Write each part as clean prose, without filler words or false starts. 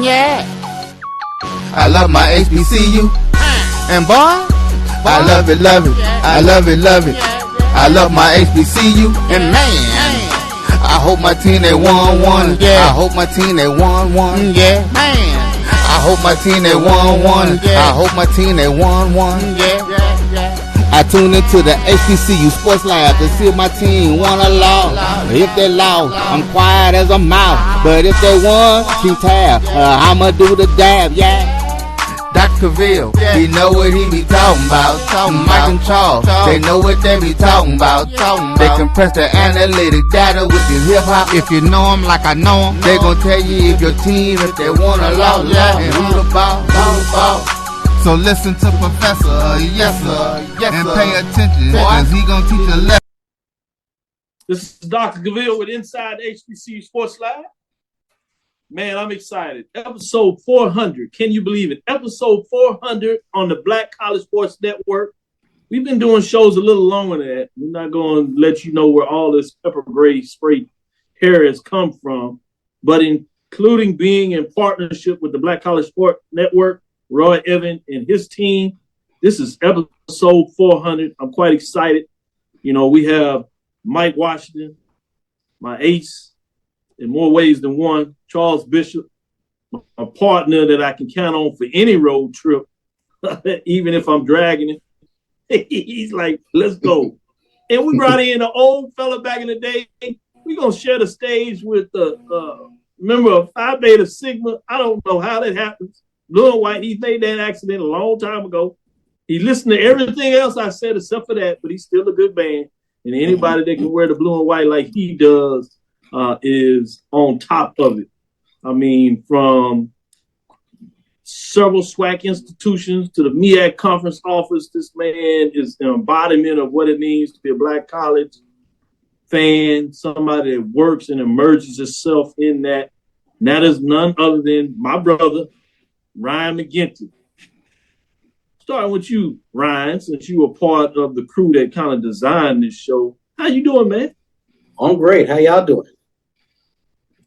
Yeah. I love my HBCU. And boy, I love it, love it. I love it, love it. I love my HBCU. And man, I hope my team they won. Yeah. I hope my team they won. Yeah. Man, I hope my team they won. I hope my team they won. Yeah. I tune into the HBCU Sports Lab to see if my team won or lost. If they lost, I'm quiet as a mouse. But if they won, keep tab. I'ma do the dab, yeah. Dr. Cavil, he know what he be talking about. Mike and Charles, they know what they be talking about. They compress the analytic data with the hip hop. If you know them like I know them, they gon' tell you if your team, if they won or lost, and who the ball. So listen to Professor, yes sir, and pay attention, cause he gon' teach a lesson. This is Dr. Cavil with Inside HBCU Sports Lab. Man, I'm excited. Episode 400. Can you believe it? Episode 400 on the Black College Sports Network. We've been doing shows a little longer than that. We're not going to let you know where all this pepper gray spray hair has come from, but including being in partnership with the Black College Sports Network, Roy Evan and his team. This is episode 400. I'm quite excited. You know, we have Mike Washington, my ace, in more ways than one, Charles Bishop, a partner that I can count on for any road trip, even if I'm dragging him. He's like, let's go. And we brought in an old fella back in the day. We're going to share the stage with the member of Phi Beta Sigma. I don't know how that happens. Blue and White, he made that accident a long time ago. He listened to everything else I said except for that, but he's still a good band. And anybody that can wear the blue and white like he does is on top of it. I mean, from several SWAC institutions to the MEAC conference office, this man is the embodiment of what it means to be a Black college fan, somebody that works and immerses himself in that. And that is none other than my brother, Ryan McGinty. Starting with you, Ryan, since you were part of the crew that kind of designed this show. How you doing, man? I'm great. How y'all doing?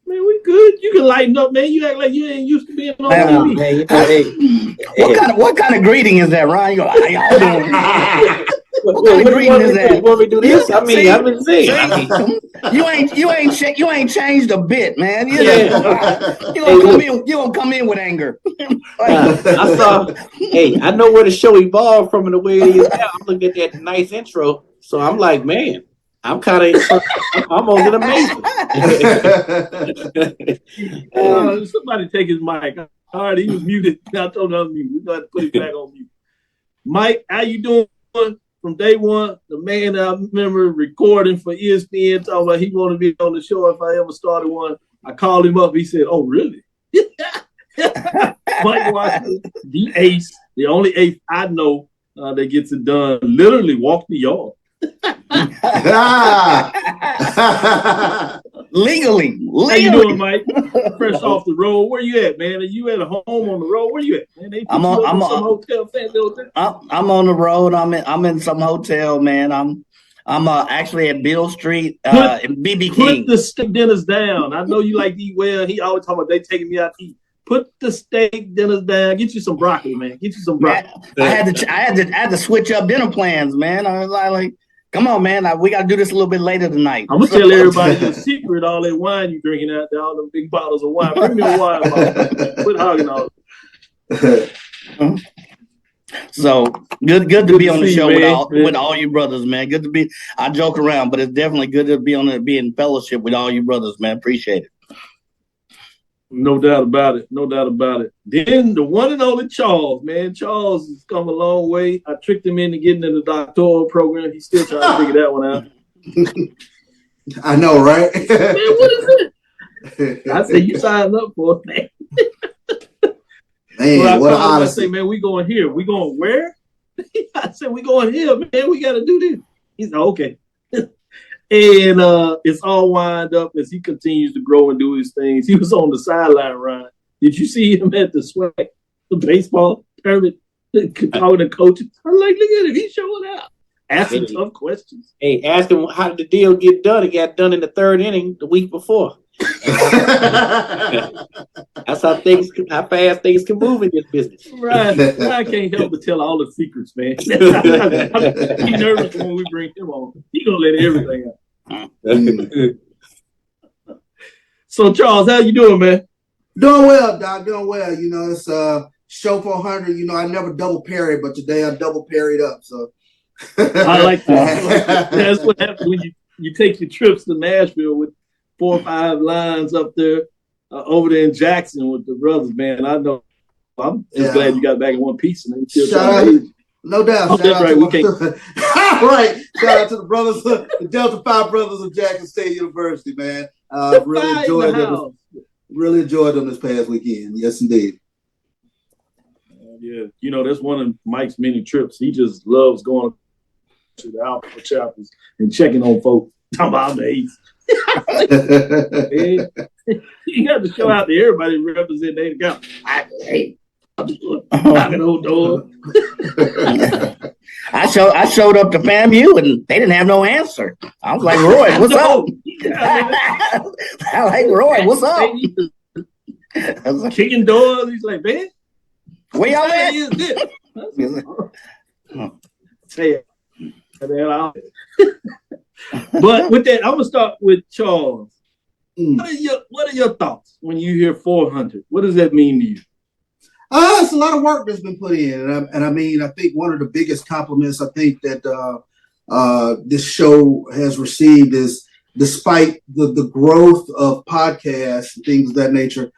Man, we good. You can lighten up, man. You act like you ain't used to being on TV. Man, you know, What kind of greeting is that, Ryan? How y'all doing? What kind of greeting is that? You want me to do this? I mean, I've been saying. You ain't changed a bit, man. You gonna come in with anger. I know where the show evolved from and the way it is now. I'm looking at that nice intro, so I'm like, man, I'm almost amazing. Somebody take his mic. All right, he was muted. I told him unmute. We're going to put it back on mute. Mike, how you doing? From day one, the man that I remember recording for ESPN talking about he wanted to be on the show if I ever started one. I called him up. He said, oh, really? Mike Washington, the ace, the only ace I know that gets it done, literally walked the yard. Legally. How you doing, Mike? Fresh off the road. Where you at, man? Are you at a home on the road? Where you at, man? I'm on the road. I'm in some hotel, man. I'm actually at Bill Street in BB King. Put the steak dinners down. I know you like to eat well. He always talk about they taking me out to eat. Put the steak dinners down. Get you some broccoli, man. Get you some broccoli. Man, I had to switch up dinner plans, man. I was like, come on, man. We got to do this a little bit later tonight. I'm going to tell everybody the secret, all that wine you drinking out there, all them big bottles of wine. Bring me a wine bottle. Quit hogging all it. So good to be on the show with all you brothers, man. Good to be. I joke around, but it's definitely good to be in fellowship with all you brothers, man. Appreciate it. No doubt about it. No doubt about it. Then the one and only Charles, man. Charles has come a long way. I tricked him into getting in the doctoral program. He's still trying to figure that one out. I know, right? Man, what is it? I said, you signed up for it, man. Man, what an I honesty. say, man, we going here. We going where? I said, we going here, man. We got to do this. He said, okay. And it's all wind up as he continues to grow and do his things. He was on the sideline, Ryan. Did you see him at the SWAC, the baseball tournament, talking to coaches? I'm like, look at him. He's showing out. Asking tough questions. Hey, ask him how did the deal get done? It got done in the third inning the week before. That's how fast things can move in this business. Ryan can't help but tell all the secrets, man. He's nervous when we bring him on. He gonna let everything out. So Charles, how you doing, man? Doing well, Doc. Doing well. You know, it's show 400. You know, I never double parried, but today I double parried up. So I like that. That's what happens when you take your trips to Nashville with 4 or 5 lines up there, over there in Jackson with the brothers, man. I know. I'm just glad you got back in one piece. And shout out, no doubt. Oh, that's right. We can't. Right. Shout out to the brothers, the Delta Phi brothers of Jackson State University, man. Really enjoyed them. Really enjoyed them this past weekend. Yes, indeed. Yeah, you know, that's one of Mike's many trips. He just loves going to the Alpha chapters and checking on folks. Talking about the A's. You got to show out to everybody representing the account. Hey, I'm just knocking on doors. I showed up to FAMU and they didn't have no answer. I was like, Roy, what's up? I like, Roy, what's up? Kicking doors. He's like, man, where y'all at? Say it. But with that, I'm gonna start with Charles. What are your thoughts when you hear 400? What does that mean to you? It's a lot of work that's been put in, and I mean, I think one of the biggest compliments I think that this show has received is, despite the growth of podcasts and things of that nature,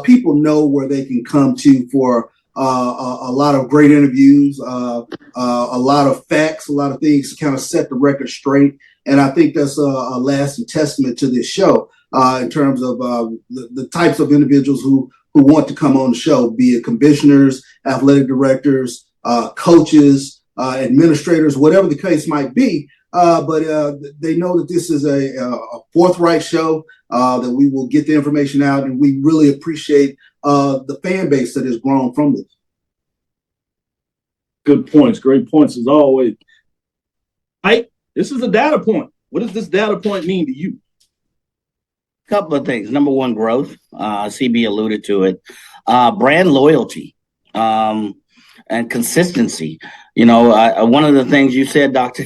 people know where they can come to for a lot of great interviews, a lot of facts, a lot of things to kind of set the record straight. And I think that's a lasting testament to this show in terms of the types of individuals who want to come on the show, be it commissioners, athletic directors, coaches, administrators, whatever the case might be. But they know that this is a forthright show, that we will get the information out, and we really appreciate the fan base that has grown from this. Good points. Great points as always. Mike, this is a data point. What does this data point mean to you? A couple of things. Number one, growth. CB alluded to it. Brand loyalty and consistency. You know, one of the things you said, Dr.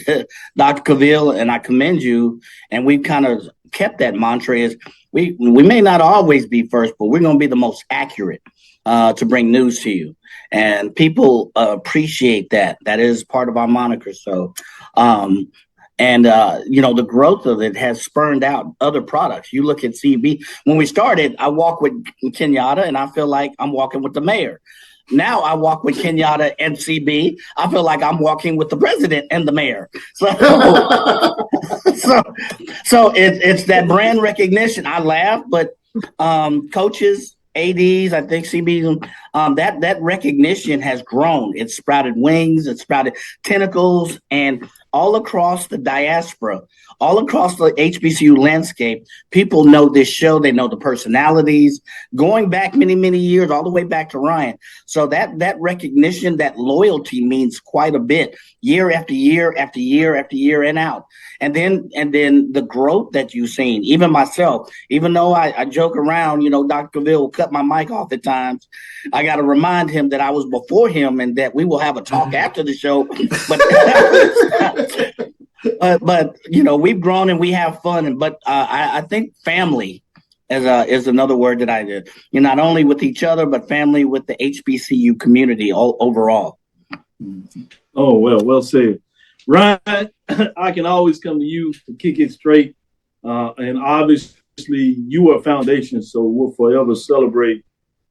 Cavil, and I commend you, and we've kind of kept that mantra, is we may not always be first, but we're going to be the most accurate to bring news to you. And people appreciate that. That is part of our moniker. So, you know, the growth of it has spurned out other products. You look at CB. When we started, I walk with Kenyatta, and I feel like I'm walking with the mayor. Now I walk with Kenyatta and CB. I feel like I'm walking with the president and the mayor. So it's that brand recognition. I laugh, but coaches, ADs, I think CB, that recognition has grown. It's sprouted wings, it's sprouted tentacles, and all across the diaspora, all across the HBCU landscape, people know this show. They know the personalities going back many, many years, all the way back to Ryan. So that recognition, that loyalty means quite a bit, year after year after year after year and out. And then the growth that you've seen, even myself, even though I joke around, you know, Dr. Cavil will cut my mic off at times. I got to remind him that I was before him and that we will have a talk after the show. But you know, we've grown and we have fun. But I think family is another word that I did. You know, not only with each other, but family with the HBCU community overall. Oh, well said. Ryan, I can always come to you to kick it straight. And obviously you are a foundation, so we'll forever celebrate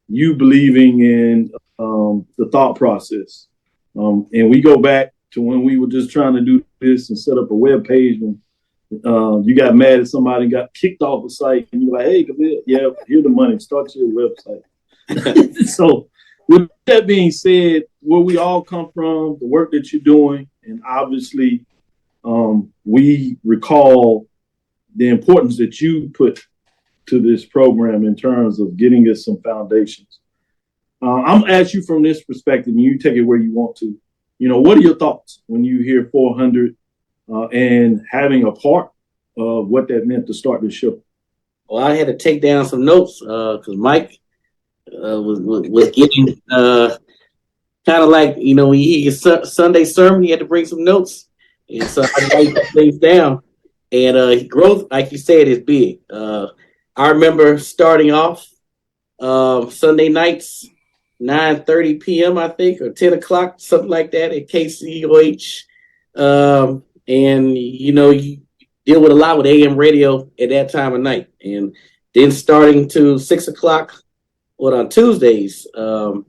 you believing in the thought process. And we go back to when we were just trying to do this and set up a web page when you got mad at somebody and got kicked off the site, and you were like, hey, yeah, here's the money, start your website. So with that being said, where we all come from, the work that you're doing, and obviously we recall the importance that you put to this program in terms of getting us some foundations. I'm going to ask you from this perspective, and you take it where you want to. You know, what are your thoughts when you hear 400 and having a part of what that meant to start the show? Well, I had to take down some notes because Mike was getting kind of like, you know, when he his Sunday sermon, he had to bring some notes, and so I write things down. And growth, like you said, is big. I remember starting off Sunday nights, 9:30 p.m. I think, or 10 o'clock, something like that, at KCOH. And you know, you deal with a lot with AM radio at that time of night, and then starting to 6 o'clock on Tuesdays, and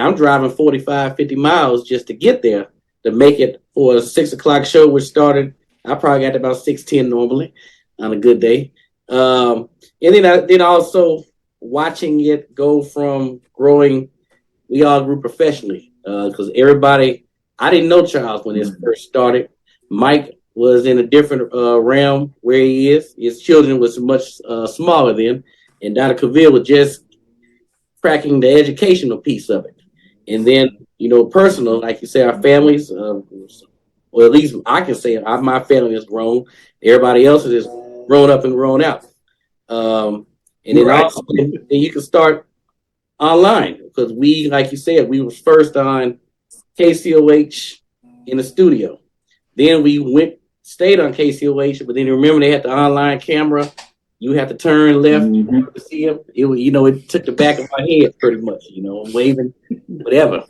I'm driving 45, 50 miles just to get there to make it for a 6 o'clock show, which started, I probably got about 6:10 normally on a good day. And then also watching it go from growing, we all grew professionally because everybody, I didn't know Charles when this first started. Mike was in a different realm where he is. His children was much smaller then, and Dr. Cavil was just cracking the educational piece of it. And then, you know, personal, like you say, our families, or at least I can say my family is grown. Everybody else is grown up and grown out. And then also, then you can start online because we, like you said, we was first on KCOH in the studio. Then we stayed on KCOH, but then remember they had the online camera. You have to turn left to see him. It took the back of my head pretty much, waving, whatever.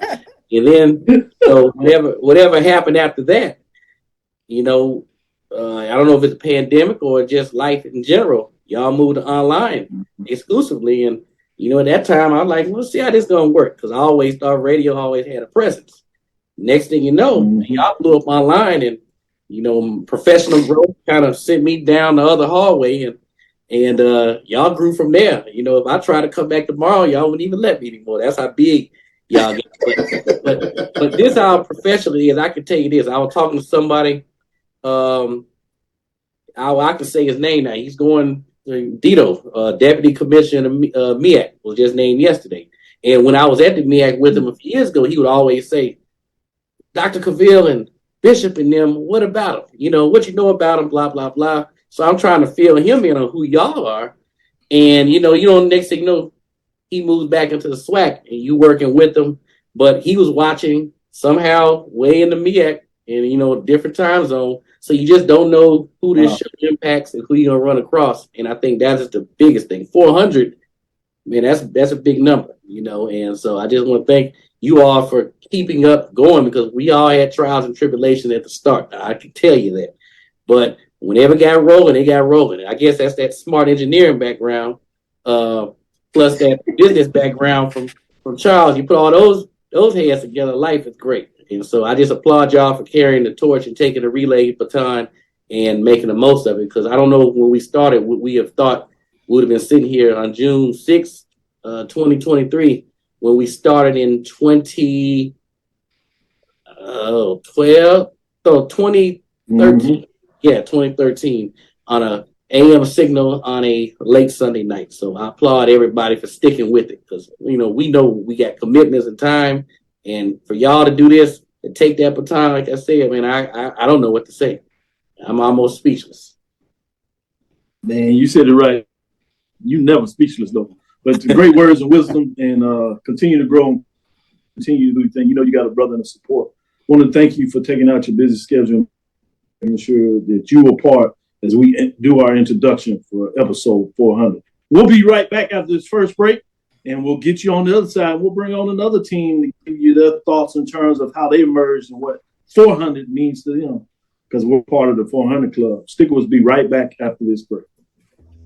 And then, so whatever happened after that, I don't know if it's a pandemic or just life in general. Y'all moved to online exclusively. And, at that time, I was like, let's see how this is going to work. Because I always thought radio always had a presence. Next thing you know, y'all blew up online and, professional growth kind of sent me down the other hallway and y'all grew from there. If I try to come back tomorrow, y'all wouldn't even let me anymore. That's how big y'all get. But this how professionally is. I can tell you this. I was talking to somebody. I can say his name now. He's going Dito, Deputy Commissioner MEAC was just named yesterday. And when I was at the MEAC with him a few years ago, he would always say, Dr. Cavil and Bishop and them, what about him? What you know about him, blah, blah, blah. So I'm trying to fill him in on who y'all are. And, next thing you know, he moves back into the SWAC and you working with him. But he was watching somehow way in the MEAC and, different time zone. So you just don't know who this show impacts and who you're going to run across. And I think that is the biggest thing. 400, man, that's a big number, And so I just want to thank you all for keeping up going because we all had trials and tribulations at the start. I can tell you that. But whenever it got rolling, it got rolling. I guess that's that smart engineering background, plus that business background from Charles. You put all those heads together, life is great. And so I just applaud y'all for carrying the torch and taking the relay baton and making the most of it. Because I don't know when we started, what we have thought would have been sitting here on June 6th, 2023, when we started in 2012, so 2013. Yeah, 2013 on a AM signal on a late Sunday night. So I applaud everybody for sticking with it because, we know we got commitments and time. And for y'all to do this and take that baton, like I said, man, I don't know what to say. I'm almost speechless. Man, you said it right. You never speechless, though. But great words of wisdom and continue to grow and continue to do your thing. You got a brother and a support. I want to thank you for taking out your busy schedule and ensure that you were part as we do our introduction for episode 400. We'll be right back after this first break, and we'll get you on the other side. We'll bring on another team to give you their thoughts in terms of how they emerged and what 400 means to them, because we're part of the 400 Club. Stick with us. Be right back after this break.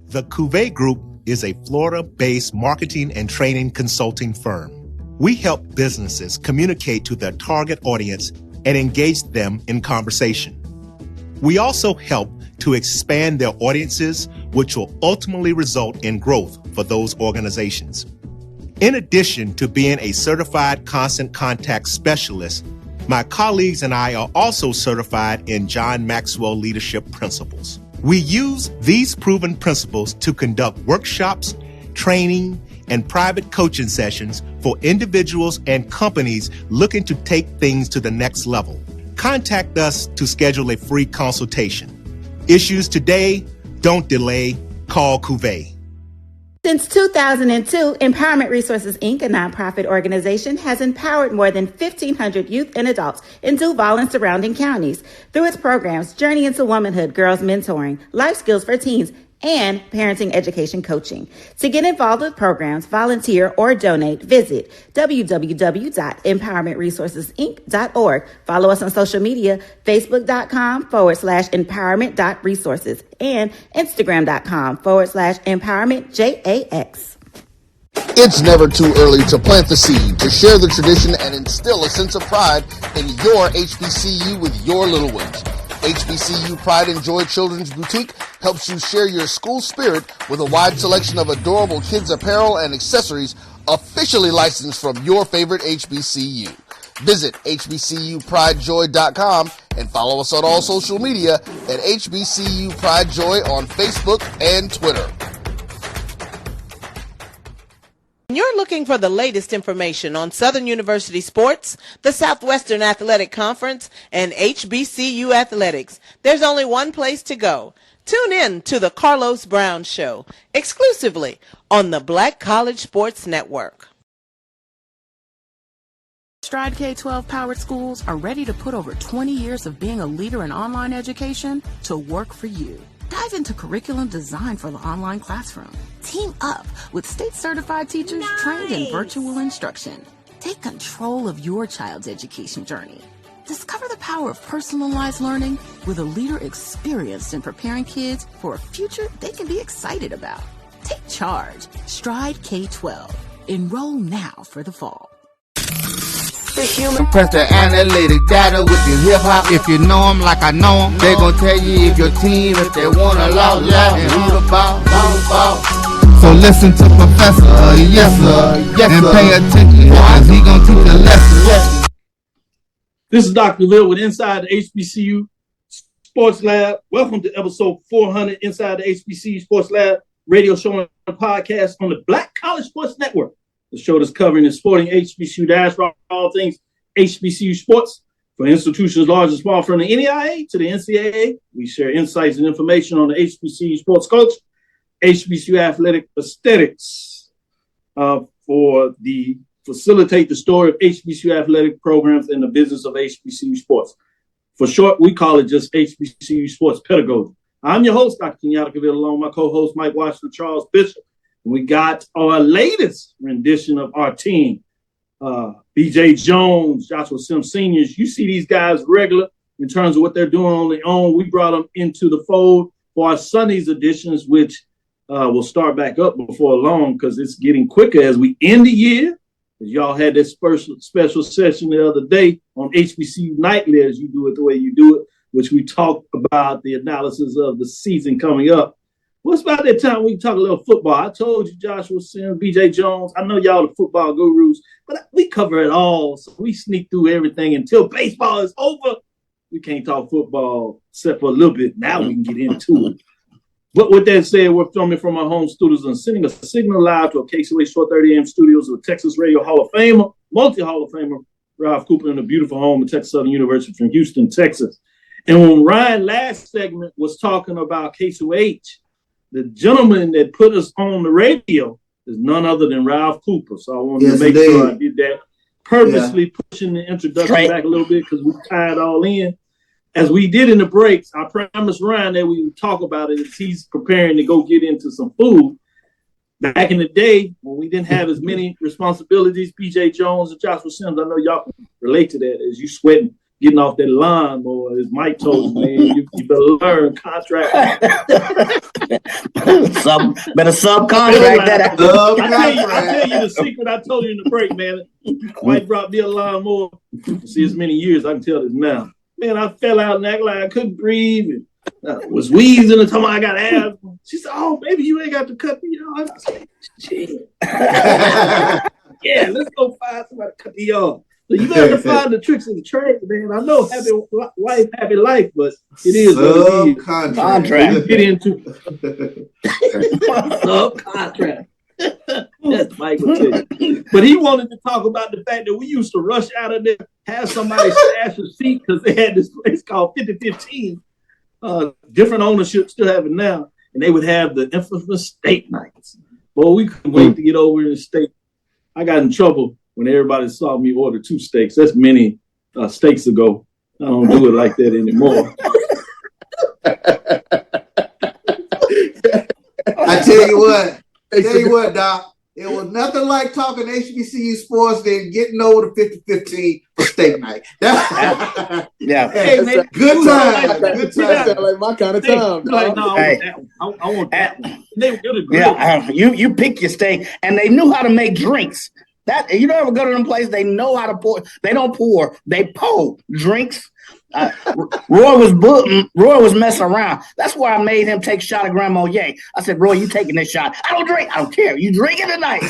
The Cuvée Group is a Florida-based marketing and training consulting firm. We help businesses communicate to their target audience and engage them in conversation. We also help to expand their audiences, which will ultimately result in growth for those organizations. In addition to being a certified constant contact specialist, my colleagues and I are also certified in John Maxwell Leadership Principles. We use these proven principles to conduct workshops, training, and private coaching sessions for individuals and companies looking to take things to the next level. Contact us to schedule a free consultation. Issues today, don't delay, Call Cuvée. Since 2002, Empowerment Resources, Inc., a nonprofit organization, has empowered more than 1,500 youth and adults in Duval and surrounding counties. Through its programs, Journey into Womanhood, Girls Mentoring, Life Skills for Teens, and Parenting Education Coaching. To get involved with programs, volunteer, or donate, visit www.empowermentresourcesinc.org. Follow us on social media, facebook.com/empowerment.resources and instagram.com/empowermentjax. It's never too early to plant the seed, to share the tradition, and instill a sense of pride in your HBCU with your little ones. HBCU Pride and Joy Children's Boutique helps you share your school spirit with a wide selection of adorable kids' apparel and accessories officially licensed from your favorite HBCU. Visit hbcupridejoy.com and follow us on all social media at HBCU Pride Joy on Facebook and Twitter. You're looking for the latest information on Southern University sports, the Southwestern Athletic Conference, and HBCU athletics. There's only one place to go. Tune in to the Carlos Brown Show, exclusively on the Black College Sports Network. Stride K-12 powered schools are ready to put over 20 years of being a leader in online education to work for you. Dive into curriculum designed for the online classroom. Team up with state-certified teachers trained in virtual instruction. Take control of your child's education journey. Discover the power of personalized learning with a leader experienced in preparing kids for a future they can be excited about. Take charge. Stride K-12. Enroll now for the fall. Compress the analytic data with your hip-hop. If you know them like I know them, they gon' tell you if your team, if they want to loud, and who the ball. So listen to Professor, yes sir, and pay attention, cause he gon' teach a lesson. This is Dr. Cavil with Inside the HBCU Sports Lab. Welcome to episode 400 Inside the HBCU Sports Lab radio show and podcast on the Black College Sports Network. The show that's covering the sporting HBCU diaspora, all things HBCU sports, for institutions large and small, from the NEIA to the NCAA. We share insights and information on the HBCU sports coach, HBCU athletic aesthetics, facilitate the story of HBCU athletic programs and the business of HBCU sports. For short, we call it just HBCU sports pedagogy. I'm your host, Dr. Kenyatta Cavil, along with my co-host, Mike Washington, Charles Bishop. We got our latest rendition of our team, BJ Jones, Joshua Sims Seniors. You see these guys regular in terms of what they're doing on their own. We brought them into the fold for our Sunday's editions, which will start back up before long because it's getting quicker as we end the year. As y'all had this special session the other day on HBCU Nightly, as you do it the way you do it, which we talked about the analysis of the season coming up. What's about that time we can talk a little football? I told you, Joshua Sims, BJ Jones, I know y'all the football gurus, but we cover it all. So we sneak through everything until baseball is over. We can't talk football except for a little bit. Now we can get into it. But with that said, we're filming from our home studios and sending a signal live to a KCOA 1230 AM studios of Texas Radio Hall of Famer, multi-Hall of Famer, Ralph Cooper, in the beautiful home of Texas Southern University from Houston, Texas. And when Ryan last segment was talking about KCOH, the gentleman that put us on the radio is none other than Ralph Cooper. So I wanted to make sure I did that, purposely pushing the introduction back a little bit because we tied all in. As we did in the breaks, I promised Ryan that we would talk about it as he's preparing to go get into some food. Back in the day, when we didn't have as many responsibilities, BJ Jones and Joshua Sims, I know y'all can relate to that as you sweating, getting off that line, or as Mike told me, man, you better learn contract. Better subcontract that. I tell you the secret I told you in the break, man. Mike brought me a lawnmower. See, as many years, I can tell this now. Man, I fell out in that line. I couldn't breathe. And, was wheezing until I got asthma. She said, "Oh, baby, you ain't got to cut me off." I said, "Shit." Yeah, let's go find somebody to cut me off. So you better find the tricks of the trade, man. I know happy wife, happy life, but it is what it is. Contract. Get into subcontract. That's Mike will tell you. But he wanted to talk about the fact that we used to rush out of there, have somebody stash a seat because they had this place called 5015. Different ownership, still have it now. and they would have the infamous steak nights. Boy, we couldn't wait to get over in the steak. I got in trouble when everybody saw me order 2 steaks. That's many steaks ago. I don't do it like that anymore. I tell you what, Doc. It was nothing like talking HBCU sports than getting over the 50-15 for steak night. Yeah. Hey, man, good time. Good time. That sound like my kind of time. Like, no, I want that one. They were good at grill. You pick your steak, and they knew how to make drinks. That you don't ever go to them places. They know how to pour. They don't pour. They pour drinks. Roy was messing around. That's why I made him take a shot of Grandma Ye. I said, Roy, you taking this shot? I don't drink. I don't care. You drinking tonight?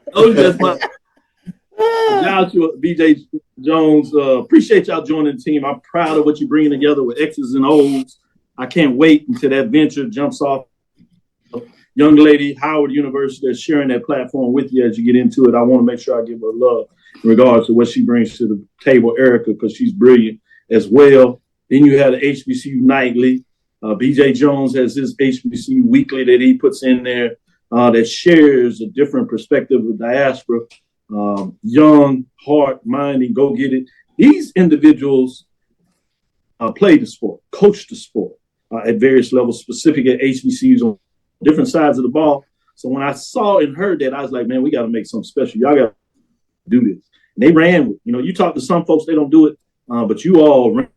That's my Joshua, BJ Jones. Appreciate y'all joining the team. I'm proud of what you're bringing together with X's and O's. I can't wait until that venture jumps off. Young lady, Howard University, is sharing that platform with you as you get into it. I want to make sure I give her love in regards to what she brings to the table, Erica, because she's brilliant as well. Then you have the HBCU Nightly. BJ Jones has his HBCU Weekly that he puts in there that shares a different perspective of diaspora. Young, heart, mind, and go get it. These individuals play the sport, coach the sport at various levels, specific at HBCUs on different sides of the ball. So when I saw and heard that, I was like, man, we got to make something special. Y'all got to do this. And they ran with it. You talk to some folks, they don't do it, but you all ran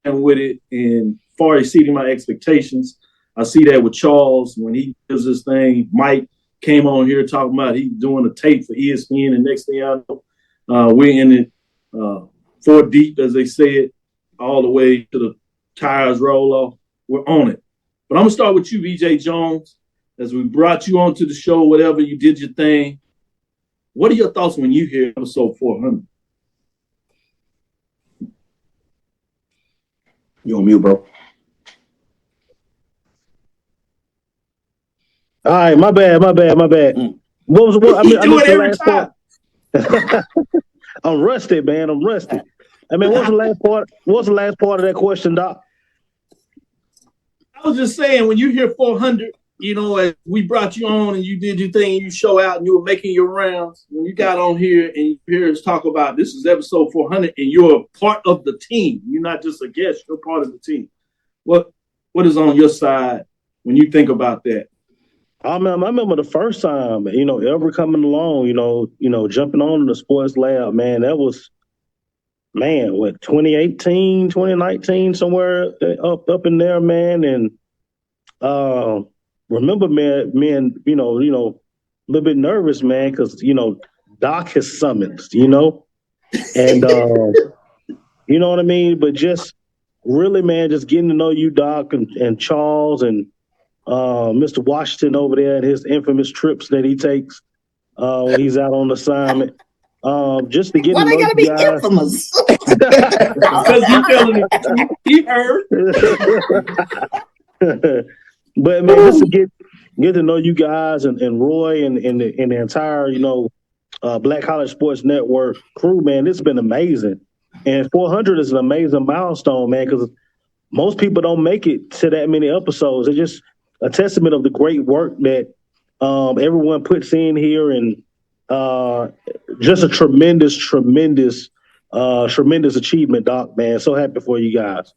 with it and far exceeding my expectations. I see that with Charles when he does this thing. Mike came on here talking about he's doing a tape for ESPN, and next thing I know, we're in it 4 deep, as they said, all the way to the tires roll off. We're on it. But I'm going to start with you, BJ Jones, as we brought you onto the show, whatever, you did your thing. What are your thoughts when you hear episode 400? You on mute, bro. All right, my bad. What was I do it every time. I'm rusty, man. I mean, what's the last part of that question, Doc? I was just saying, when you hear 400, as we brought you on and you did your thing, you show out and you were making your rounds. When you got on here and you hear us talk about this is episode 400 and you're a part of the team. You're not just a guest, you're part of the team. What is on your side when you think about that? I remember the first time, ever coming along, jumping on the Sports Lab, man, that was, 2018, 2019, somewhere up in there, man. And remember, man, a little bit nervous, man, because, Doc has summoned, and, you know what I mean? But just really, man, just getting to know you, Doc, and Charles, and Mr. Washington over there and his infamous trips that he takes when he's out on assignment. Just to get to know you guys. Why they gotta be infamous? Because you telling me he heard. But man, just to get to know you guys and Roy and the entire Black College Sports Network crew, man, it's been amazing. And 400 is an amazing milestone, man, because most people don't make it to that many episodes. It's just a testament of the great work that everyone puts in here, and just a tremendous achievement, Doc, man. So happy for you guys.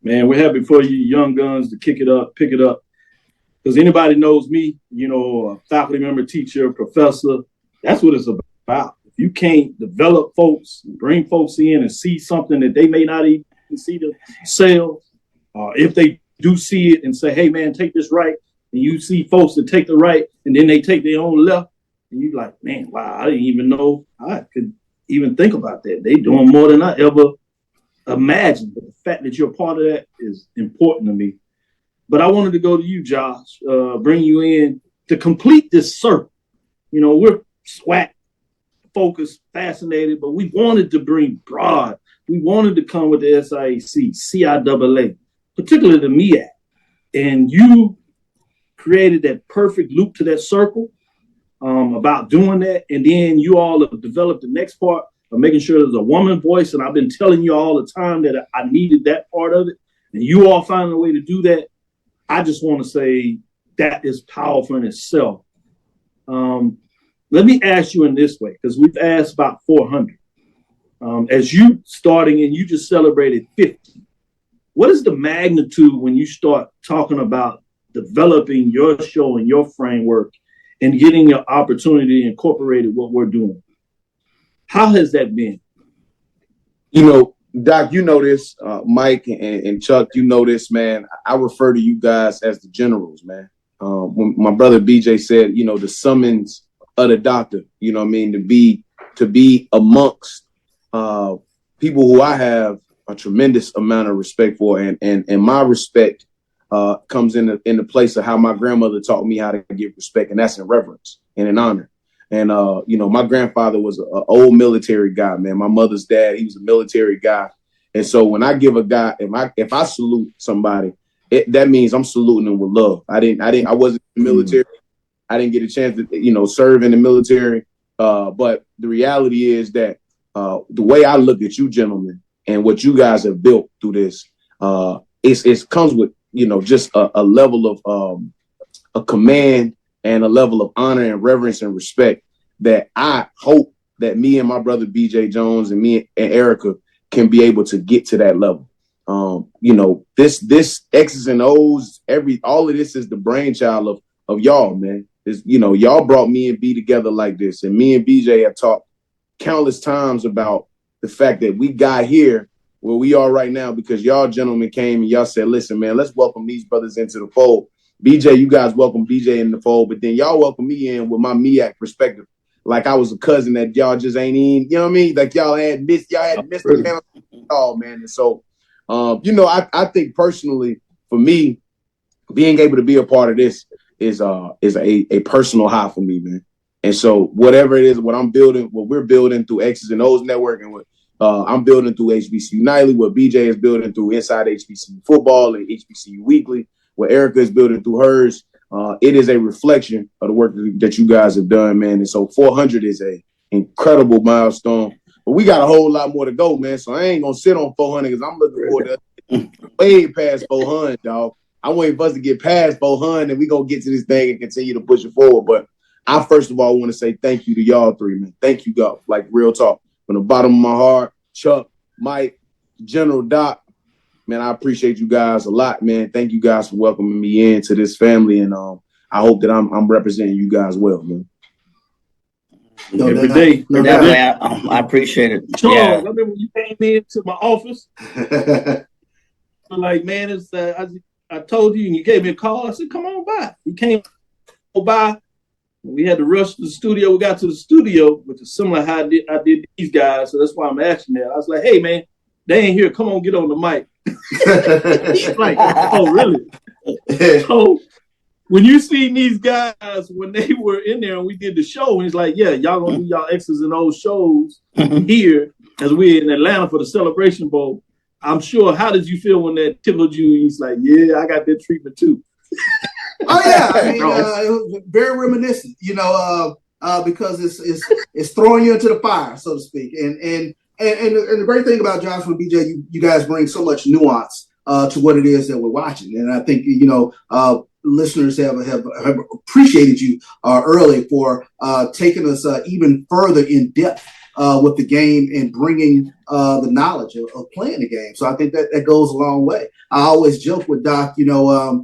Man, we're happy for you young guns to pick it up. Because anybody knows me, a faculty member, teacher, professor, that's what it's about. If you can't develop folks, bring folks in and see something that they may not even see themselves, or if they do see it and say, hey, man, take this right, and you see folks that take the right and then they take their own left, and you're like, man, wow, I didn't even know I could even think about that. They doing more than I ever imagined. But the fact that you're a part of that is important to me. But I wanted to go to you, Josh, bring you in to complete this circle. We're SWAC focused, fascinated, but we wanted to bring broad. We wanted to come with the SIAC, CIAA, particularly the MEAC. And you created that perfect loop to that circle about doing that. And then you all have developed the next part of making sure there's a woman voice. And I've been telling you all the time that I needed that part of it. and you all find a way to do that, I just want to say that is powerful in itself. Let me ask you in this way, because we've asked about 400. As you starting and you just celebrated 50, what is the magnitude when you start talking about developing your show and your framework and getting your opportunity to incorporate what we're doing? How has that been? You know, Doc, you know this, Mike and Chuck, you know this, man. I refer to you guys as the generals, man. When my brother BJ said, you know, the summons of the doctor, you know what I mean, to be amongst people who I have a tremendous amount of respect for, and my respect comes in the place of how my grandmother taught me how to give respect, and that's in reverence and in honor. And you know, my grandfather was an old military guy, man. My mother's dad, he was a military guy, and so when I give a guy, if I salute somebody, that means I'm saluting them with love. I wasn't in the military. I didn't get a chance to, you know, serve in the military. But the reality is that the way I look at you gentlemen and what you guys have built through this, it comes with, you know, just a level of a command and a level of honor and reverence and respect that I hope that me and my brother BJ Jones and me and Erica can be able to get to that level. You know, this X's and O's, all of this is the brainchild of y'all, man. You know, y'all brought me and B together like this, and me and BJ have talked countless times about the fact that we got here where we are right now because y'all gentlemen came and y'all said, listen, man, let's welcome these brothers into the fold. BJ, you guys welcome BJ in the fold, but then y'all welcome me in with my MEAC perspective. Like I was a cousin that y'all just ain't in, you know what I mean? Like y'all had missed the call, man. And so, you know, I think personally for me, being able to be a part of this is a personal high for me, man. And so whatever it is, what we're building through X's and O's network, and what I'm building through HBCU Nightly, what BJ is building through Inside HBCU Football and HBCU Weekly, what Erica is building through hers, it is a reflection of the work that you guys have done, man. And so 400 is a incredible milestone. But we got a whole lot more to go, man. So I ain't going to sit on 400 because I'm looking forward to way past 400, dog. I'm waiting for us to get past 400 and we're going to get to this thing and continue to push it forward. But I, first of all, want to say thank you to y'all three, man. Thank you, God. Like, real talk. From the bottom of my heart, Chuck, Mike, General Doc, man, I appreciate you guys a lot, man. Thank you guys for welcoming me into this family. And I hope that I'm representing you guys well, man. Every day. I appreciate it. Charles, I remember when you came into my office. Like, man, it's I told you, and you gave me a call. I said, come on by. You came by. We had to rush to the studio. We got to the studio, which is similar to how I did these guys. So that's why I'm asking that. I was like, hey, man, they ain't here. Come on, get on the mic. He's like, oh, really? So when you see these guys, when they were in there and we did the show, and he's like, yeah, y'all going to do y'all X's and O's shows here as we're in Atlanta for the Celebration Bowl. I'm sure, how did you feel when that tickled you? He's like, yeah, I got that treatment too. Oh yeah, I mean, it was very reminiscent, you know, because it's throwing you into the fire, so to speak. And the great thing about Joshua and BJ, you guys bring so much nuance to what it is that we're watching, and I think you know listeners have appreciated you early for taking us even further in depth with the game and bringing the knowledge of playing the game. So I think that goes a long way. I always joke with Doc, you know.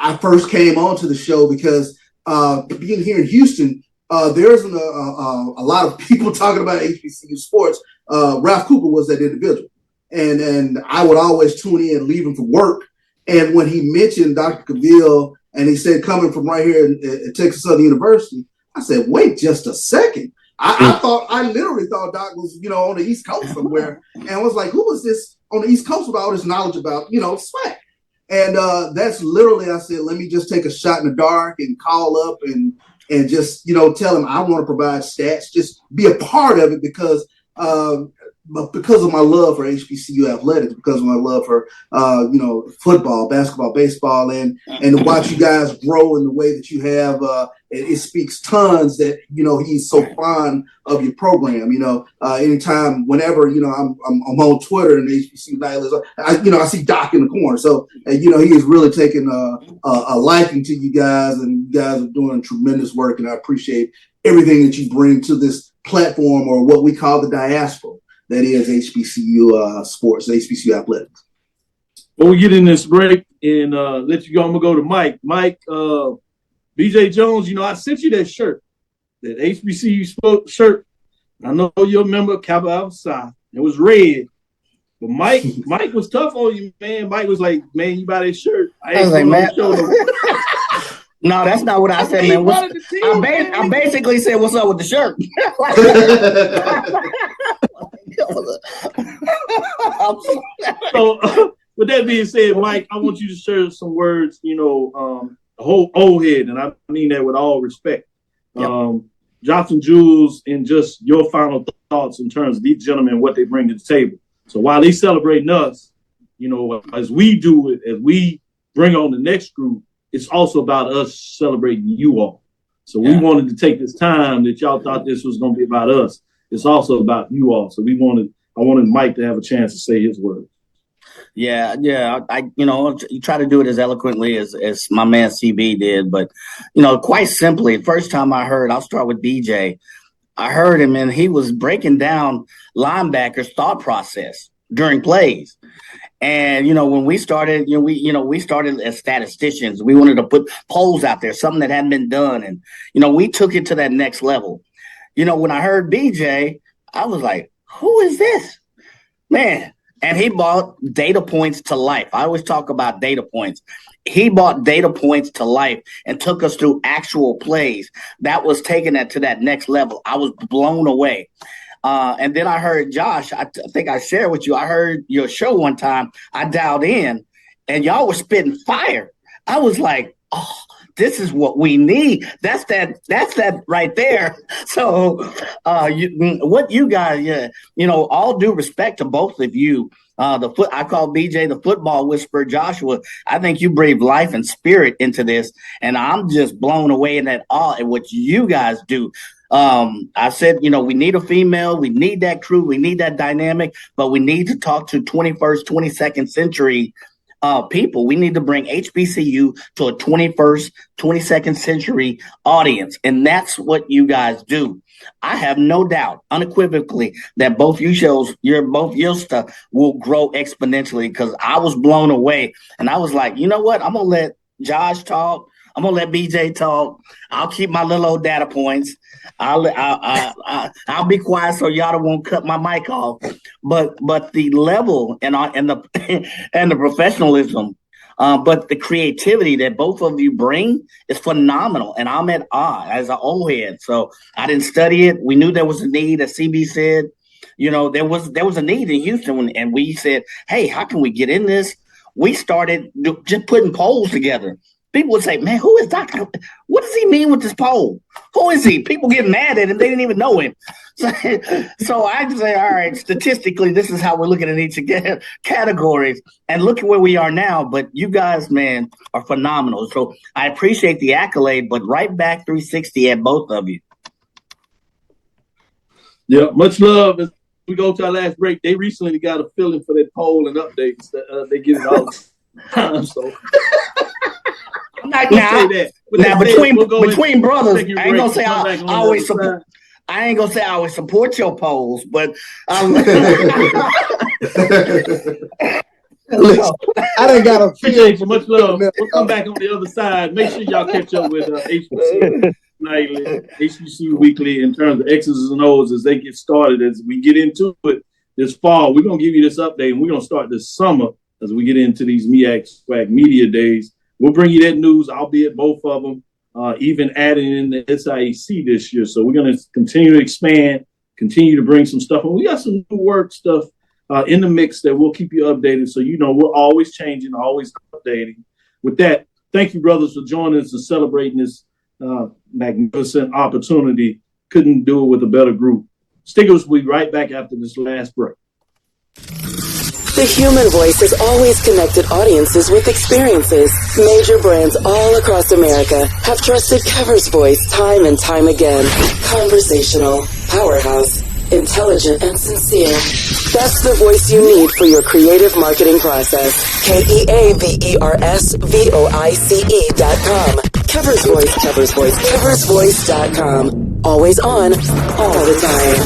I first came onto the show because being here in Houston, there isn't a lot of people talking about HBCU sports. Ralph Cooper was that individual. And I would always tune in, leaving from work. And when he mentioned Dr. Cavil and he said coming from right here at Texas Southern University, I said, wait just a second. I literally thought Doc was, you know, on the East Coast somewhere. And I was like, who is this on the East Coast with all this knowledge about, you know, SWAC? And that's literally, I said, let me just take a shot in the dark and call up and just, you know, tell him I want to provide stats, just be a part of it because because of my love for HBCU athletics, because of my love for football, basketball, baseball, and to watch you guys grow in the way that you have, it speaks tons that he's so fond of your program. Anytime, whenever I'm on Twitter and HBCU Nightly, I see Doc in the corner, so he is really taking a liking to you guys, and you guys are doing tremendous work, and I appreciate everything that you bring to this platform, or what we call the diaspora. That is HBCU sports, HBCU athletics. Before we get in this break and let you go, I'm going to go to Mike. Mike, BJ Jones, I sent you that shirt, that HBCU sports shirt. I know you're a member of Cavil outside. It was red. But Mike was tough on you, man. Mike was like, man, you buy that shirt. I was like, man. No, that's not what I said, man. I basically said, what's up with the shirt? So, with that being said, Mike, I want you to share some words, the whole old head, and I mean that with all respect. Yep. Johnson Jules, and just your final thoughts in terms of these gentlemen, what they bring to the table. So while they celebrating us, as we do it, as we bring on the next group, it's also about us celebrating you all. So we wanted to take this time that y'all thought this was going to be about us. It's also about you all. So I wanted Mike to have a chance to say his words. Yeah. You try to do it as eloquently as my man CB did, but quite simply, first time I'll start with BJ. I heard him, and he was breaking down linebackers' thought process during plays. And, when we started, we started as statisticians. We wanted to put polls out there, something that hadn't been done. And, we took it to that next level. When I heard BJ, I was like, who is this? Man. And he brought data points to life. I always talk about data points. He brought data points to life and took us through actual plays. That was taking it to that next level. I was blown away. And then I heard Josh, I think I shared with you, I heard your show one time. I dialed in, and y'all were spitting fire. I was like, oh, this is what we need. That's that right there. So what you guys, all due respect to both of you. I call BJ the football whisperer. Joshua, I think you breathe life and spirit into this, and I'm just blown away in that awe at what you guys do. I said, we need a female, we need that crew, we need that dynamic, but we need to talk to 21st, 22nd century people. We need to bring HBCU to a 21st, 22nd century audience, and that's what you guys do. I have no doubt, unequivocally, that both your stuff will grow exponentially, because I was blown away, and I was like, you know what? I'm gonna let Josh talk. I'm gonna let BJ talk. I'll keep my little old data points. I'll be quiet so y'all won't cut my mic off. But the level and the professionalism, but the creativity that both of you bring is phenomenal. And I'm at awe as an old head. So I didn't study it. We knew there was a need, as CB said. There was a need in Houston, and we said, hey, how can we get in this? We started just putting polls together. People would say, man, who is Dr.? What does he mean with this poll? Who is he? People get mad at him. They didn't even know him. So I say, all right, statistically, this is how we're looking at each categories. And look at where we are now. But you guys, man, are phenomenal. So I appreciate the accolade, but right back 360 at both of you. Yeah, much love. As we go to our last break, they recently got a feeling for that poll and updates. They get it all the time. So I'm not gonna say that. Now between brothers, I ain't gonna say I always support. I ain't gonna say I always support your polls, but I done got a appreciate you. Much love. We'll come back on the other side. Make sure y'all catch up with HBCU Nightly, HBCU Weekly in terms of X's and O's as they get started. As we get into it this fall, we're gonna give you this update, and we're gonna start this summer as we get into these MEAC Swag Media Days. We'll bring you that news, albeit both of them, even adding in the SIAC this year. So we're going to continue to expand, continue to bring some stuff. And we got some new work stuff in the mix that we'll keep you updated. So, we're always changing, always updating. With that, thank you, brothers, for joining us and celebrating this magnificent opportunity. Couldn't do it with a better group. Stickers will be right back after this last break. The human voice has always connected audiences with experiences. Major brands all across America have trusted Cover's voice time and time again. Conversational, powerhouse, intelligent, and sincere. That's the voice you need for your creative marketing process. KEAVERSVOICE.com. Cover's Voice, Cover's Voice, CoversVoice.com. Always on, all the time.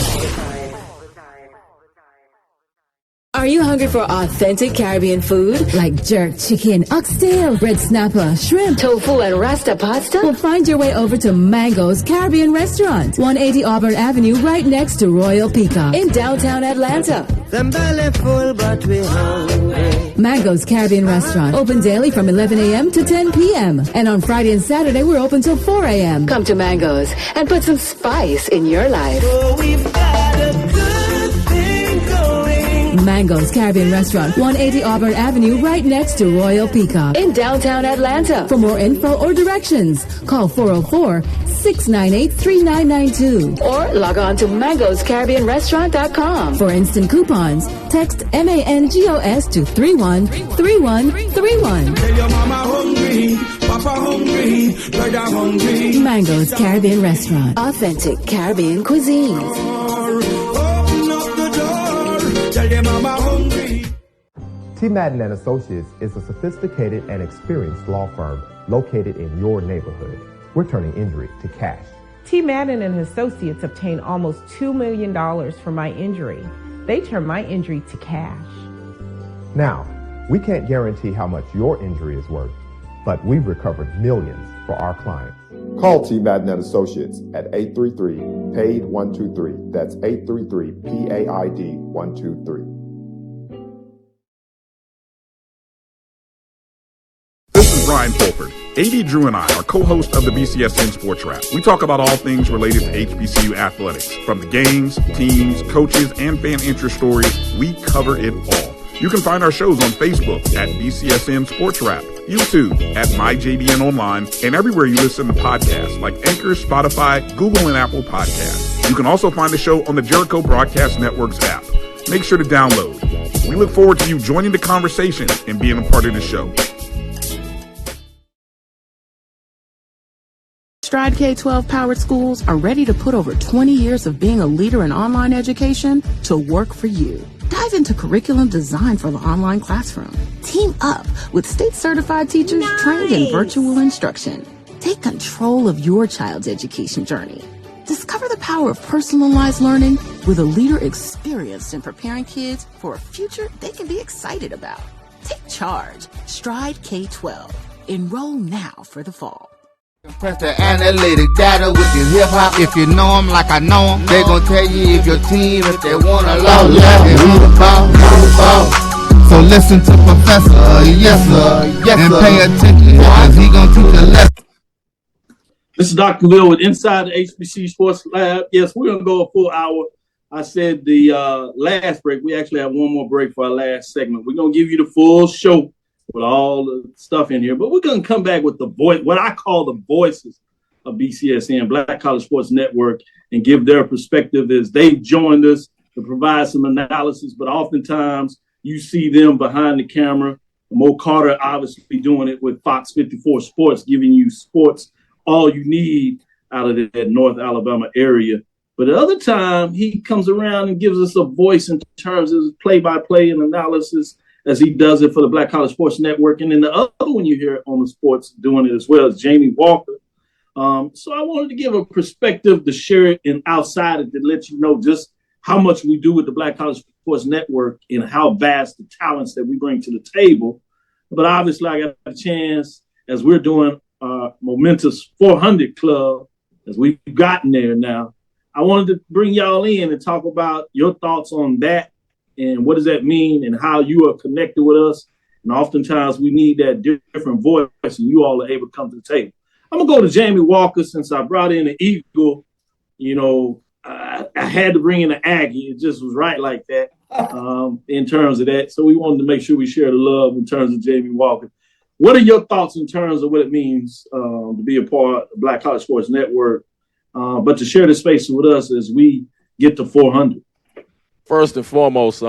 Are you hungry for authentic Caribbean food like jerk chicken, oxtail, red snapper, shrimp, tofu, and rasta pasta? Well, find your way over to Mango's Caribbean Restaurant, 180 Auburn Avenue, right next to Royal Peacock in downtown Atlanta. Them belly full, but we hungry. Mango's Caribbean Restaurant, open daily from 11 a.m. to 10 p.m. And on Friday and Saturday, we're open till 4 a.m. Come to Mango's and put some spice in your life. Oh, we've got a good thing going. Mango's Caribbean Restaurant, 180 Auburn Avenue, right next to Royal Peacock in downtown Atlanta. For more info or directions, call 404-698-3992 or log on to mangoscaribbeanrestaurant.com. For instant coupons, text MANGOS to 313131. Tell your mama hungry, papa hungry, brother hungry. Mango's Caribbean Restaurant, authentic Caribbean cuisines. T. Madden and Associates is a sophisticated and experienced law firm located in your neighborhood. We're turning injury to cash. T. Madden and Associates obtained almost $2 million for my injury. They turned my injury to cash. Now, we can't guarantee how much your injury is worth, but we've recovered millions for our clients. Call T. Madden and Associates at 833-PAID-123. That's 833-PAID-123. This is Bryan Fulford. AD Drew and I are co-hosts of the BCSN SportsWrap. We talk about all things related to HBCU athletics. From the games, teams, coaches, and fan interest stories, we cover it all. You can find our shows on Facebook at BCSN SportsWrap, YouTube at MyJBN Online, and everywhere you listen to podcasts like Anchor, Spotify, Google, and Apple Podcasts. You can also find the show on the Jericho Broadcast Network's app. Make sure to download. We look forward to you joining the conversation and being a part of the show. Stride K-12 powered schools are ready to put over 20 years of being a leader in online education to work for you. Dive into curriculum design for the online classroom. Team up with state-certified teachers trained in virtual instruction. Take control of your child's education journey. Discover the power of personalized learning with a leader experienced in preparing kids for a future they can be excited about. Take charge. Stride K-12. Enroll now for the fall. Press the analytic data with your hip hop. If you know them like I know them, they gon' tell you if your team, if they want to love, and who the ball. So listen to Professor, yes sir, and pay attention, cause he gon' teach a lesson. This is Dr. Cavil with Inside the HBCU Sports Lab. Yes, we're gonna go a full hour. I said the last break, we actually have one more break for our last segment. We're gonna give you the full show with all the stuff in here, but we're going to come back with the voice, what I call the voices of BCSN, Black College Sports Network, and give their perspective as they've joined us to provide some analysis. But oftentimes you see them behind the camera. Mo Carter obviously doing it with Fox 54 Sports, giving you sports, all you need out of that North Alabama area. But at other time, he comes around and gives us a voice in terms of play-by-play and analysis, as he does it for the Black College Sports Network. And then the other one you hear on the sports doing it as well is Jamie Walker. So I wanted to give a perspective to share it and outside it to let you know just how much we do with the Black College Sports Network and how vast the talents that we bring to the table. But obviously I got a chance as we're doing our momentous 400 club, as we've gotten there now. I wanted to bring y'all in and talk about your thoughts on that. And what does that mean and how you are connected with us? And oftentimes we need that different voice, and you all are able to come to the table. I'm going to go to Jamie Walker since I brought in the Eagle. You know, I had to bring in the Aggie. It just was right like that in terms of that. So we wanted to make sure we share the love in terms of Jamie Walker. What are your thoughts in terms of what it means to be a part of the Black College Sports Network, but to share the space with us as we get to 400? First and foremost,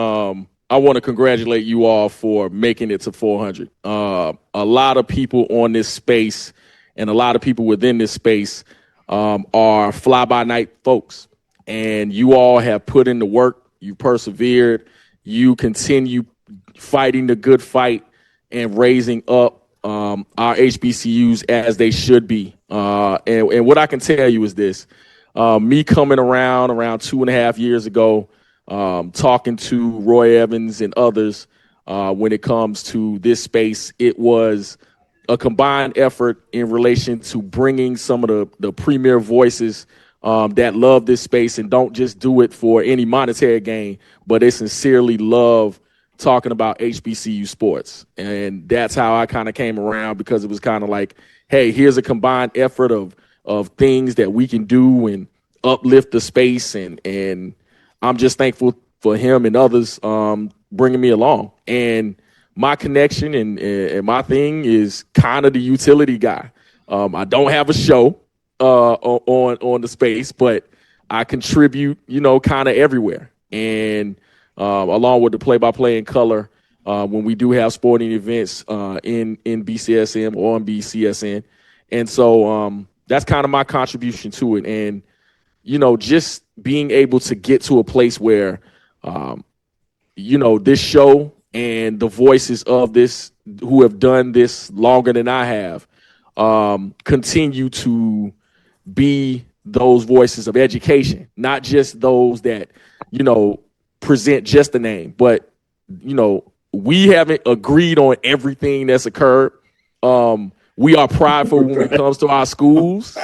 I want to congratulate you all for making it to 400. A lot of people on this space and a lot of people within this space are fly-by-night folks. And you all have put in the work. You persevered. You continue fighting the good fight and raising up our HBCUs as they should be. And what I can tell you is this. Me coming around 2.5 years ago, talking to Roy Evans and others when it comes to this space, it was a combined effort in relation to bringing some of the premier voices that love this space and don't just do it for any monetary gain, but they sincerely love talking about HBCU sports. And that's how I kind of came around, because it was kind of like, hey, here's a combined effort of things that we can do and uplift the space. And I'm just thankful for him and others bringing me along. And my connection and my thing is kind of the utility guy. I don't have a show on the space, but I contribute, kind of everywhere. And along with the play-by-play in color, when we do have sporting events in BCSN or on BCSN. And so that's kind of my contribution to it. And, just being able to get to a place where, this show and the voices of this who have done this longer than I have continue to be those voices of education, not just those that, present just the name, but, we haven't agreed on everything that's occurred. We are prideful when it comes to our schools.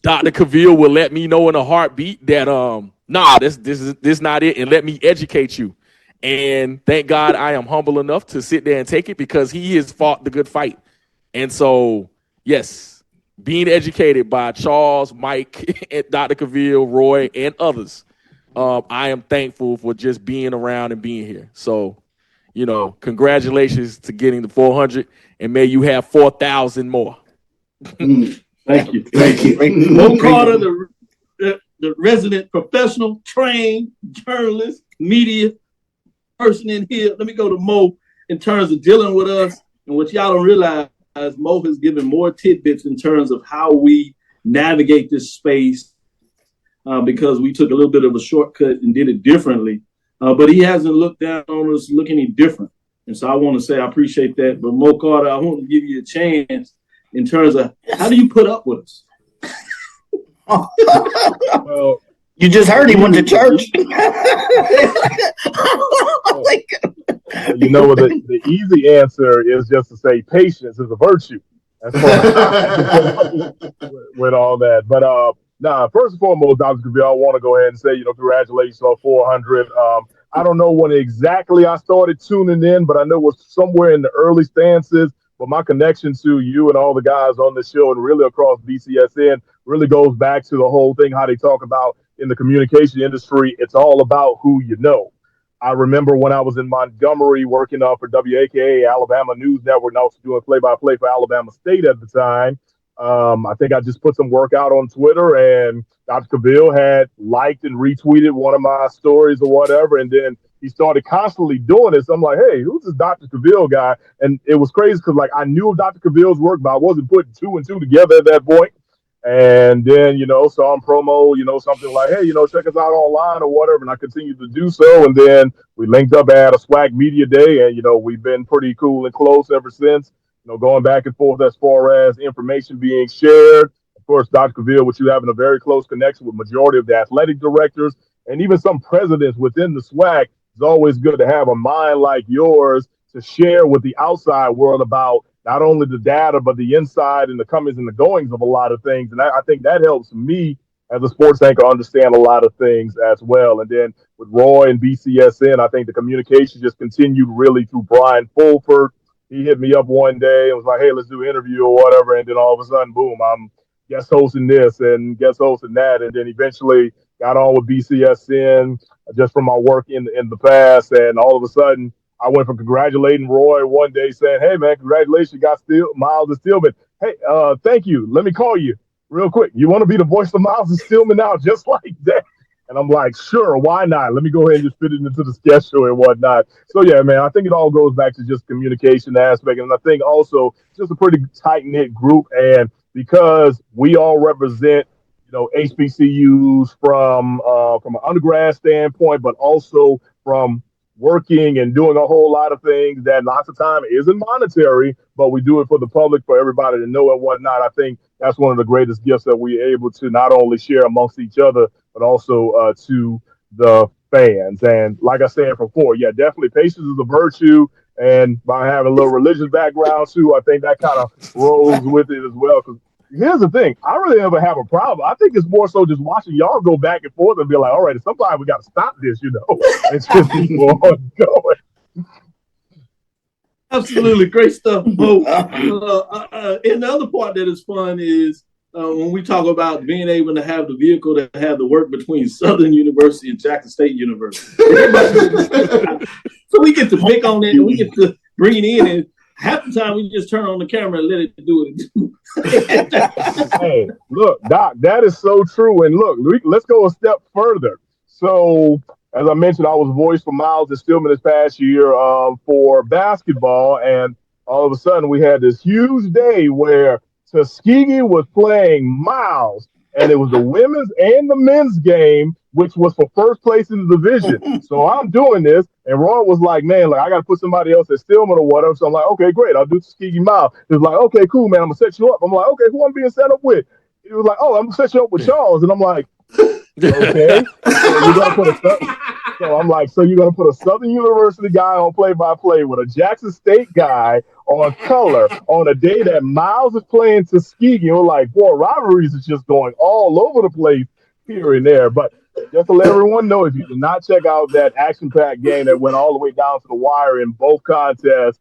Dr. Cavil will let me know in a heartbeat that, this is not it, and let me educate you. And thank God I am humble enough to sit there and take it, because he has fought the good fight. And so, yes, being educated by Charles, Mike, and Dr. Cavil, Roy, and others, I am thankful for just being around and being here. So, congratulations to getting the 400, and may you have 4,000 more. Thank you. Thank you. Mo Carter, the resident professional, trained journalist, media person in here. Let me go to Mo in terms of dealing with us. And what y'all don't realize, Mo has given more tidbits in terms of how we navigate this space, because we took a little bit of a shortcut and did it differently. But he hasn't looked down on us look any different. And so I want to say I appreciate that. But Mo Carter, I want to give you a chance in terms of how do you put up with us? Well, you just heard he went to church. The easy answer is just to say patience is a virtue. That's with all that. But first and foremost, Dr. Cavil, I want to go ahead and say, congratulations on 400. I don't know when exactly I started tuning in, but I know it was somewhere in the early stances. But my connection to you and all the guys on this show and really across BCSN really goes back to the whole thing, how they talk about in the communication industry, it's all about who you know. I remember when I was in Montgomery working for WAKA, Alabama News Network, and I was doing play-by-play for Alabama State at the time. I think I just put some work out on Twitter, and Dr. Cavil had liked and retweeted one of my stories or whatever, and then he started constantly doing this. I'm like, hey, who's this Dr. Cavil guy? And it was crazy because, I knew of Dr. Cavil's work, but I wasn't putting two and two together at that point. And then, saw him promo, something like, hey, check us out online or whatever. And I continued to do so. And then we linked up at a SWAC Media Day, and, we've been pretty cool and close ever since, going back and forth as far as information being shared. Of course, Dr. Cavil, with you having a very close connection with majority of the athletic directors and even some presidents within the SWAC. It's always good to have a mind like yours to share with the outside world about not only the data, but the inside and the comings and the goings of a lot of things. And I think that helps me as a sports anchor understand a lot of things as well. And then with Roy and BCSN, I think the communication just continued really through Bryan Fulford. He hit me up one day and was like, hey, let's do an interview or whatever. And then all of a sudden, boom, I'm guest hosting this and guest hosting that. And then eventually got on with BCSN just from my work in the past. And all of a sudden, I went from congratulating Roy one day saying, hey, man, congratulations, you got Miles and Stillman. Hey, thank you. Let me call you real quick. You want to be the voice of Miles and Stillman now? Just like that. And I'm like, sure, why not? Let me go ahead and just fit it into the schedule and whatnot. So, yeah, man, I think it all goes back to just communication aspect. And I think also just a pretty tight-knit group. And because we all represent, HBCUs from an undergrad standpoint, but also from working and doing a whole lot of things that lots of time isn't monetary, but we do it for the public, for everybody to know and whatnot. I think that's one of the greatest gifts that we're able to not only share amongst each other, but also to the fans. And like I said before, yeah, definitely patience is a virtue. And by having a little religious background too, I think that kind of rolls with it as well. Because here's the thing, I really never have a problem. I think it's more so just watching y'all go back and forth and be like, all right, sometimes we got to stop this, It's just keep on going. Absolutely. Great stuff, Mo. And the other part that is fun is when we talk about being able to have the vehicle to have the work between Southern University and Jackson State University. So we get to pick on it and we get to bring it in, and half the time we just turn on the camera and let it do it. Hey, look, Doc, that is so true. And look, let's go a step further. So, as I mentioned, I was voice for Miles and Stillman this past year for basketball, and all of a sudden we had this huge day where Tuskegee was playing Miles, and it was the women's and the men's game, which was for first place in the division. So I'm doing this, and Roy was like, man, I got to put somebody else at Stillman or whatever. So I'm like, okay, great, I'll do Tuskegee Miles. He was like, okay, cool, man, I'm going to set you up. I'm like, okay, who I'm being set up with? He was like, oh, I'm going to set you up with Charles. And I'm like, okay. So I'm like, so you're going to put a Southern University guy on play-by-play with a Jackson State guy on color on a day that Miles is playing Tuskegee. We're like, boy, rivalries is just going all over the place here and there. But just to let everyone know, if you did not check out that action-packed game that went all the way down to the wire in both contests,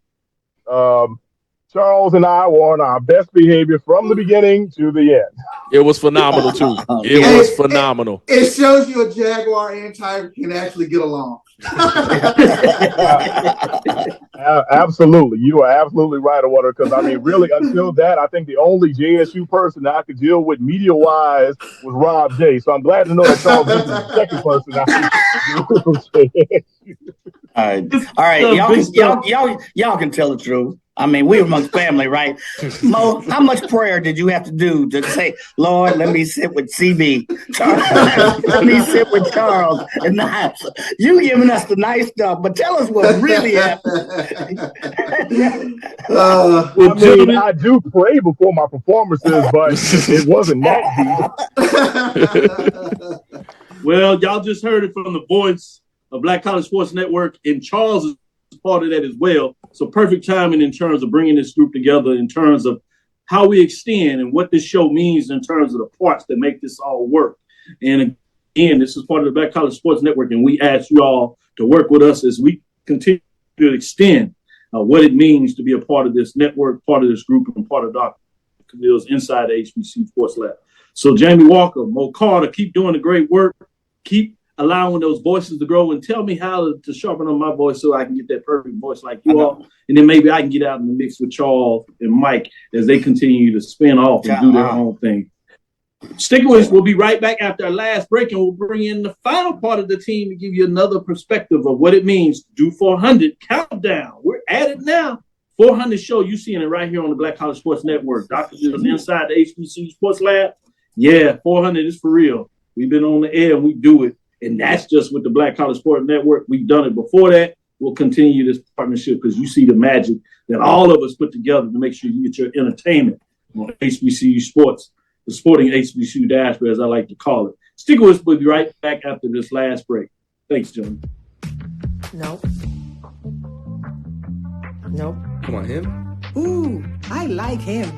Charles and I were on our best behavior from the beginning to the end. It was phenomenal, too. It was phenomenal. It shows you a Jaguar and Tiger can actually get along. Absolutely. You are absolutely right, Water, because, I mean, really, until that, I think the only JSU person that I could deal with media-wise was Rob J. So I'm glad to know that Charles is the second person I All right. Y'all can tell the truth. I mean, we're amongst family, right? Mo, how much prayer did you have to do to say, Lord, let me sit with CB, Charles, let me sit with Charles, and not you giving us the nice stuff, but tell us what really happened. I do pray before my performances, but it wasn't that deep. Well, y'all just heard it from the voice of Black College Sports Network, and Charles is part of that as well. So perfect timing in terms of bringing this group together, in terms of how we extend and what this show means in terms of the parts that make this all work. And again, this is part of the Black College Sports Network, and we ask you all to work with us as we continue to extend what it means to be a part of this network, part of this group, and part of Dr. Cavil's inside the HBCU Sports Lab. So Jamie Walker, Mo Carter, keep doing the great work. Keep allowing those voices to grow, and tell me how to sharpen on my voice so I can get that perfect voice like you all. And then maybe I can get out in the mix with Charles and Mike as they continue to spin off and do their own thing. Stick with us. We'll be right back after our last break, and we'll bring in the final part of the team to give you another perspective of what it means to do 400 countdown. We're at it now. 400 show. You seeing it right here on the Black College Sports Network. Dr. Cavil's inside the HBCU Sports Lab. Yeah, 400 is for real. We've been on the air and we do it. And that's just with the Black College Sports Network. We've done it before that. We'll continue this partnership because you see the magic that all of us put together to make sure you get your entertainment on HBCU Sports, the sporting HBCU dashboard, as I like to call it. Stick with us. We'll be right back after this last break. Thanks, John. Nope. Come on, him? Ooh, I like him.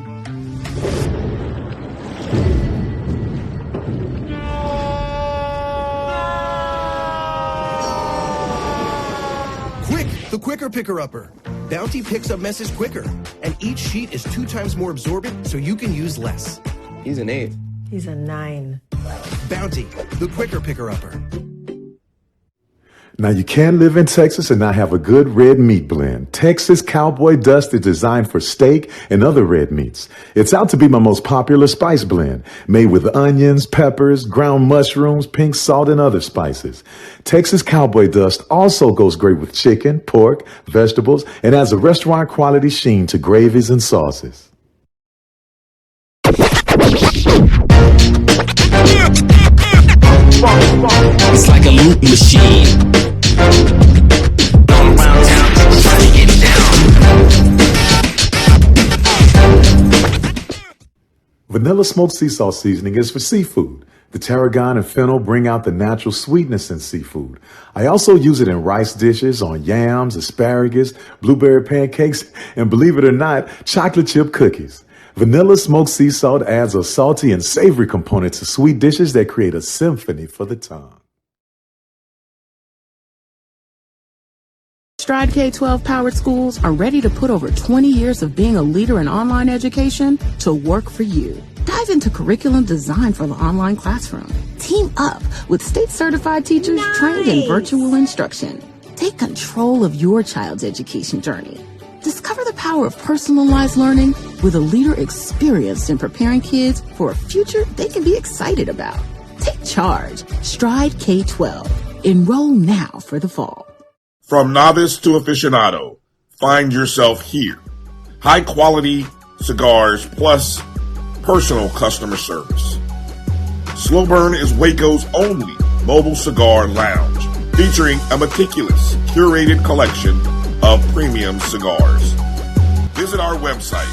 The quicker picker-upper. Bounty picks up messes quicker, and each sheet is 2 times more absorbent, so you can use less. He's an 8. He's a 9. Bounty, the quicker picker-upper. Now, you can't live in Texas and not have a good red meat blend. Texas Cowboy Dust is designed for steak and other red meats. It's out to be my most popular spice blend, made with onions, peppers, ground mushrooms, pink salt, and other spices. Texas Cowboy Dust also goes great with chicken, pork, vegetables, and adds a restaurant quality sheen to gravies and sauces. It's like a loop machine. Going around town, trying to get down. Vanilla smoked sea salt seasoning is for seafood. The tarragon and fennel bring out the natural sweetness in seafood. I also use it in rice dishes, on yams, asparagus, blueberry pancakes, and believe it or not, chocolate chip cookies. Vanilla smoked sea salt adds a salty and savory component to sweet dishes that create a symphony for the tongue. Stride K-12 powered schools are ready to put over 20 years of being a leader in online education to work for you. Dive into curriculum design for the online classroom. Team up with state-certified teachers trained in virtual instruction. Take control of your child's education journey. Discover the power of personalized learning with a leader experienced in preparing kids for a future they can be excited about. Take charge. Stride K-12. Enroll now for the fall. From novice to aficionado, find yourself here. High quality cigars plus personal customer service. Slow Burn is Waco's only mobile cigar lounge, featuring a meticulous, curated collection of premium cigars. Visit our website,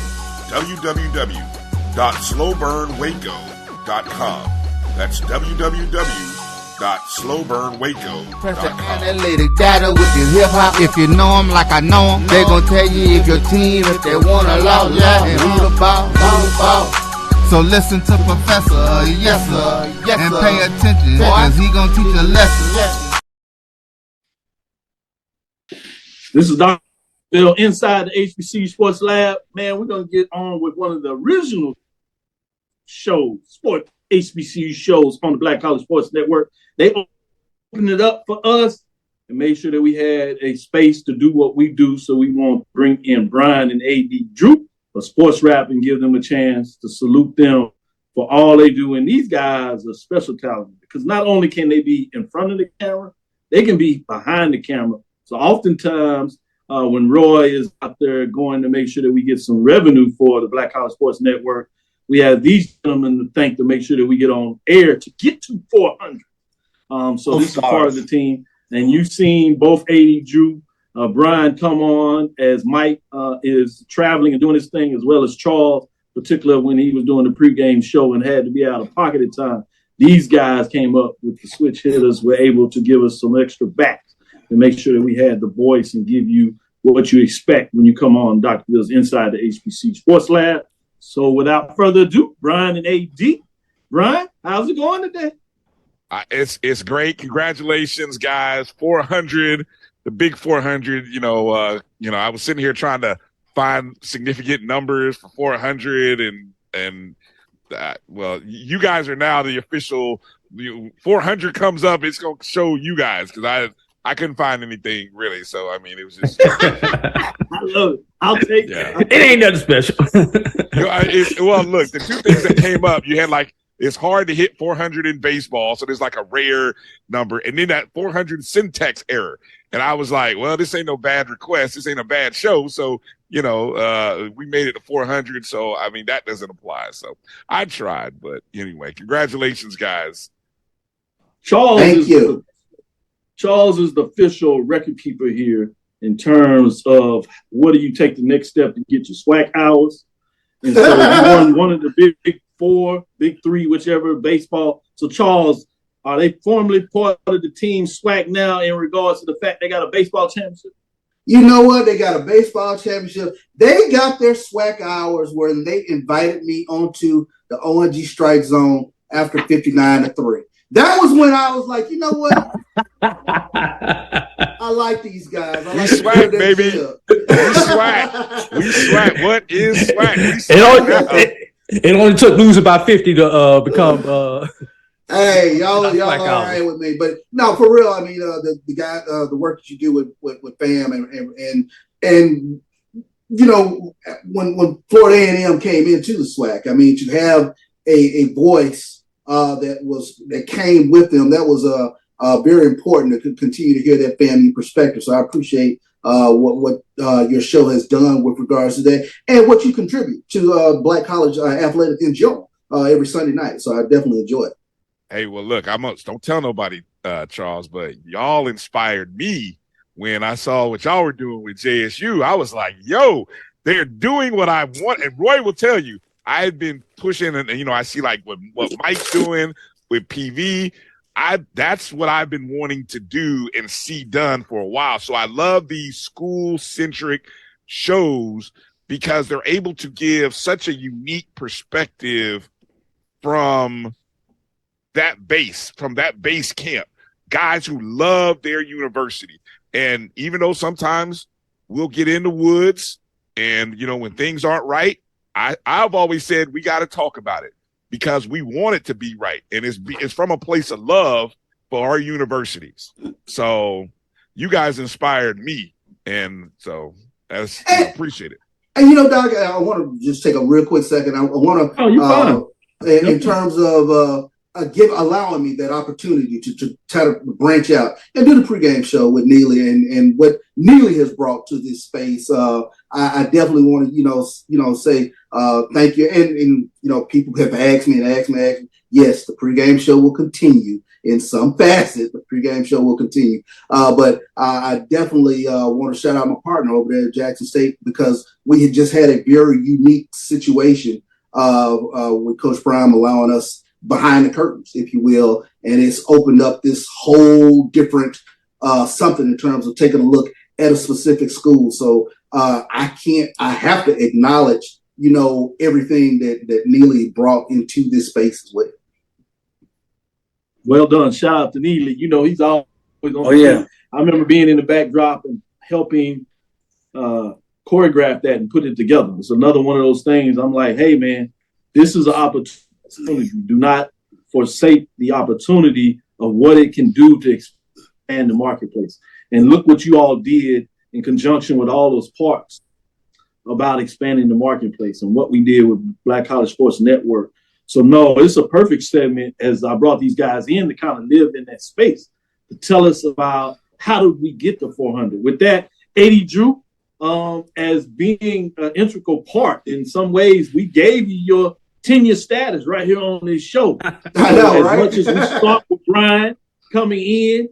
www.slowburnwaco.com. That's www.slowburnwaco.com. Press the analytic data with your hip hop. If you know them like I know them, they gon' tell you if your team, if they want a lot, and who the ball. So listen to Professor, yes sir, and pay attention, cause he gon' teach a lesson. This is Dr. Bill inside the HBCU Sports Lab. Man, we're going to get on with one of the original shows, HBCU shows on the Black College Sports Network. They opened it up for us and made sure that we had a space to do what we do. So we want to bring in Bryan and AD Drew for SportsWrap and give them a chance to salute them for all they do. And these guys are special talent because not only can they be in front of the camera, they can be behind the camera. So oftentimes when Roy is out there going to make sure that we get some revenue for the Black College Sports Network, we have these gentlemen to thank to make sure that we get on air to get to 400. So this is part of the team. And you've seen both AD Drew, Bryan come on as Mike is traveling and doing his thing, as well as Charles, particularly when he was doing the pregame show and had to be out of pocket at time. These guys came up with the switch hitters, were able to give us some extra backs to make sure that we had the voice and give you what you expect when you come on Dr. Bill's Inside the HBCU Sports Lab. So without further ado, Bryan and AD. Bryan, how's it going today? It's great. Congratulations, guys. 400, the big 400. I was sitting here trying to find significant numbers for 400, and well, you guys are now the official. 400 comes up, it's gonna show you guys because I couldn't find anything really. So I mean, it was just. I love it. I'll take it. It ain't nothing special. Well, look, the two things that came up, you had it's hard to hit 400 in baseball, so there's a rare number, and then that 400 syntax error, and I was like, well, this ain't no bad request, this ain't a bad show, so we made it to 400, so I mean that doesn't apply. So I tried, but anyway, congratulations, guys. Charles is the official record keeper here in terms of what do you take the next step to get your SWAC hours. And so you won one of the big four, big three, whichever, baseball. So Charles, are they formally part of the team SWAC now in regards to the fact they got a baseball championship? You know what? They got a baseball championship. They got their SWAC hours when they invited me onto the ONG strike zone after 59-3. That was when I was like, you know what? I like these guys. I like SWAC, baby. We SWAC. What is SWAC? It only took losing by 50 to become Hey, y'all Black all Album. right with me, but no, for real. I mean, the guy, the work that you do with FAM and you know, when Florida A&M came into the SWAC, I mean, to have a voice that came with them, that was very important to continue to hear that family perspective. So I appreciate what your show has done with regards to that and what you contribute to Black college athletics in general every Sunday night. So I definitely enjoy it. Hey, well, look, don't tell nobody, Charles, but y'all inspired me when I saw what y'all were doing with JSU. I was like, yo, they're doing what I want. And Roy will tell you, I've been pushing, and I see like what Mike's doing with PV. That's what I've been wanting to do and see done for a while. So I love these school-centric shows because they're able to give such a unique perspective from that base camp, guys who love their university. And even though sometimes we'll get in the woods and, when things aren't right, I've always said we got to talk about it because we want it to be right. And it's from a place of love for our universities. So you guys inspired me. And so I appreciate it. And, Doc, I want to just take a real quick second. I want to, in terms of allowing me that opportunity to try to branch out and do the pregame show with Neely and what Neely has brought to this space. I definitely want to, say thank you. And people have asked me. Yes, the pregame show will continue in some facet. The pregame show will continue. But I definitely want to shout out my partner over there at Jackson State because we had just had a very unique situation with Coach Bryan allowing us behind the curtains, if you will, and it's opened up this whole different something in terms of taking a look at a specific school. So I have to acknowledge, everything that Neely brought into this space as well. Well done. Shout out to Neely. He's always on. Oh, yeah. I remember being in the backdrop and helping choreograph that and put it together. It's another one of those things. I'm like, hey, man, this is an opportunity. Do not forsake the opportunity of what it can do to expand the marketplace. And look what you all did in conjunction with all those parts about expanding the marketplace and what we did with Black College Sports Network. So, no, it's a perfect segment as I brought these guys in to kind of live in that space to tell us about how did we get to 400. With that, 80 Drew, as being an integral part, in some ways, we gave you your tenure status right here on this show. I know, as right? much as we start with Bryan coming in,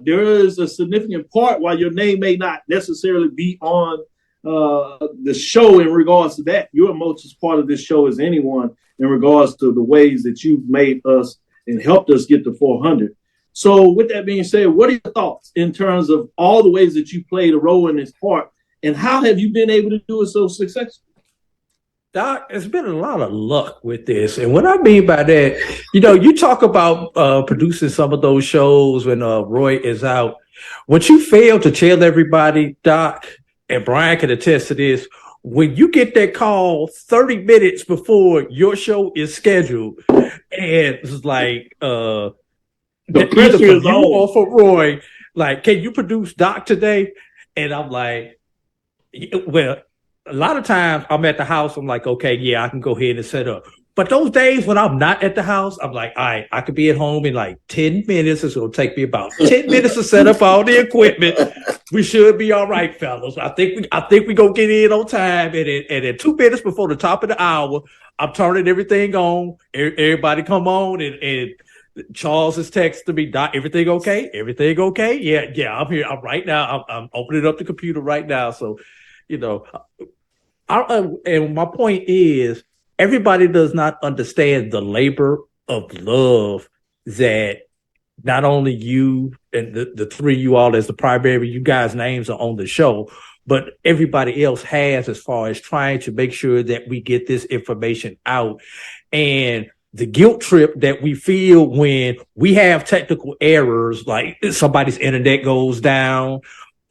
there is a significant part while your name may not necessarily be on the show in regards to that. You're much as part of this show as anyone in regards to the ways that you've made us and helped us get to 400. So with that being said, what are your thoughts in terms of all the ways that you played a role in this part and how have you been able to do it so successfully? Doc, it's been a lot of luck with this. And what I mean by that, you talk about producing some of those shows when Roy is out. What you fail to tell everybody, Doc, and Bryan can attest to this, when you get that call 30 minutes before your show is scheduled, and it's like the pressure is on or for Roy, like, can you produce Doc today? And I'm like, well, a lot of times I'm at the house. I'm like, okay, yeah, I can go ahead and set up. But those days when I'm not at the house, I'm like, all right, I could be at home in like 10 minutes. It's going to take me about 10 minutes to set up all the equipment. We should be all right, fellas. I think we going to get in on time. And in 2 minutes before the top of the hour, I'm turning everything on. Everybody come on. And Charles is texting me, Doc, everything okay? Everything okay? Yeah, I'm here. I'm right now. I'm opening up the computer right now. So, and my point is, everybody does not understand the labor of love that not only you and the three of you all as the primary, you guys' names are on the show, but everybody else has as far as trying to make sure that we get this information out. And the guilt trip that we feel when we have technical errors, like somebody's internet goes down,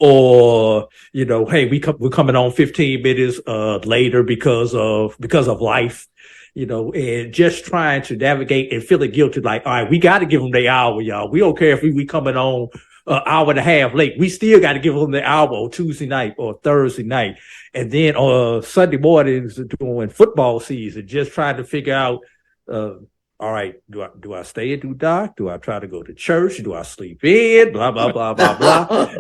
or, hey, we're coming on 15 minutes later because of life. and just trying to navigate and feeling guilty. Like, all right, we got to give them their hour, y'all. We don't care if we coming on an hour and a half late. We still got to give them the hour on Tuesday night or Thursday night. And then Sunday mornings doing football season, just trying to figure out, all right, do I stay and do doc? Do I try to go to church? Do I sleep in? Blah, blah, blah, blah, blah.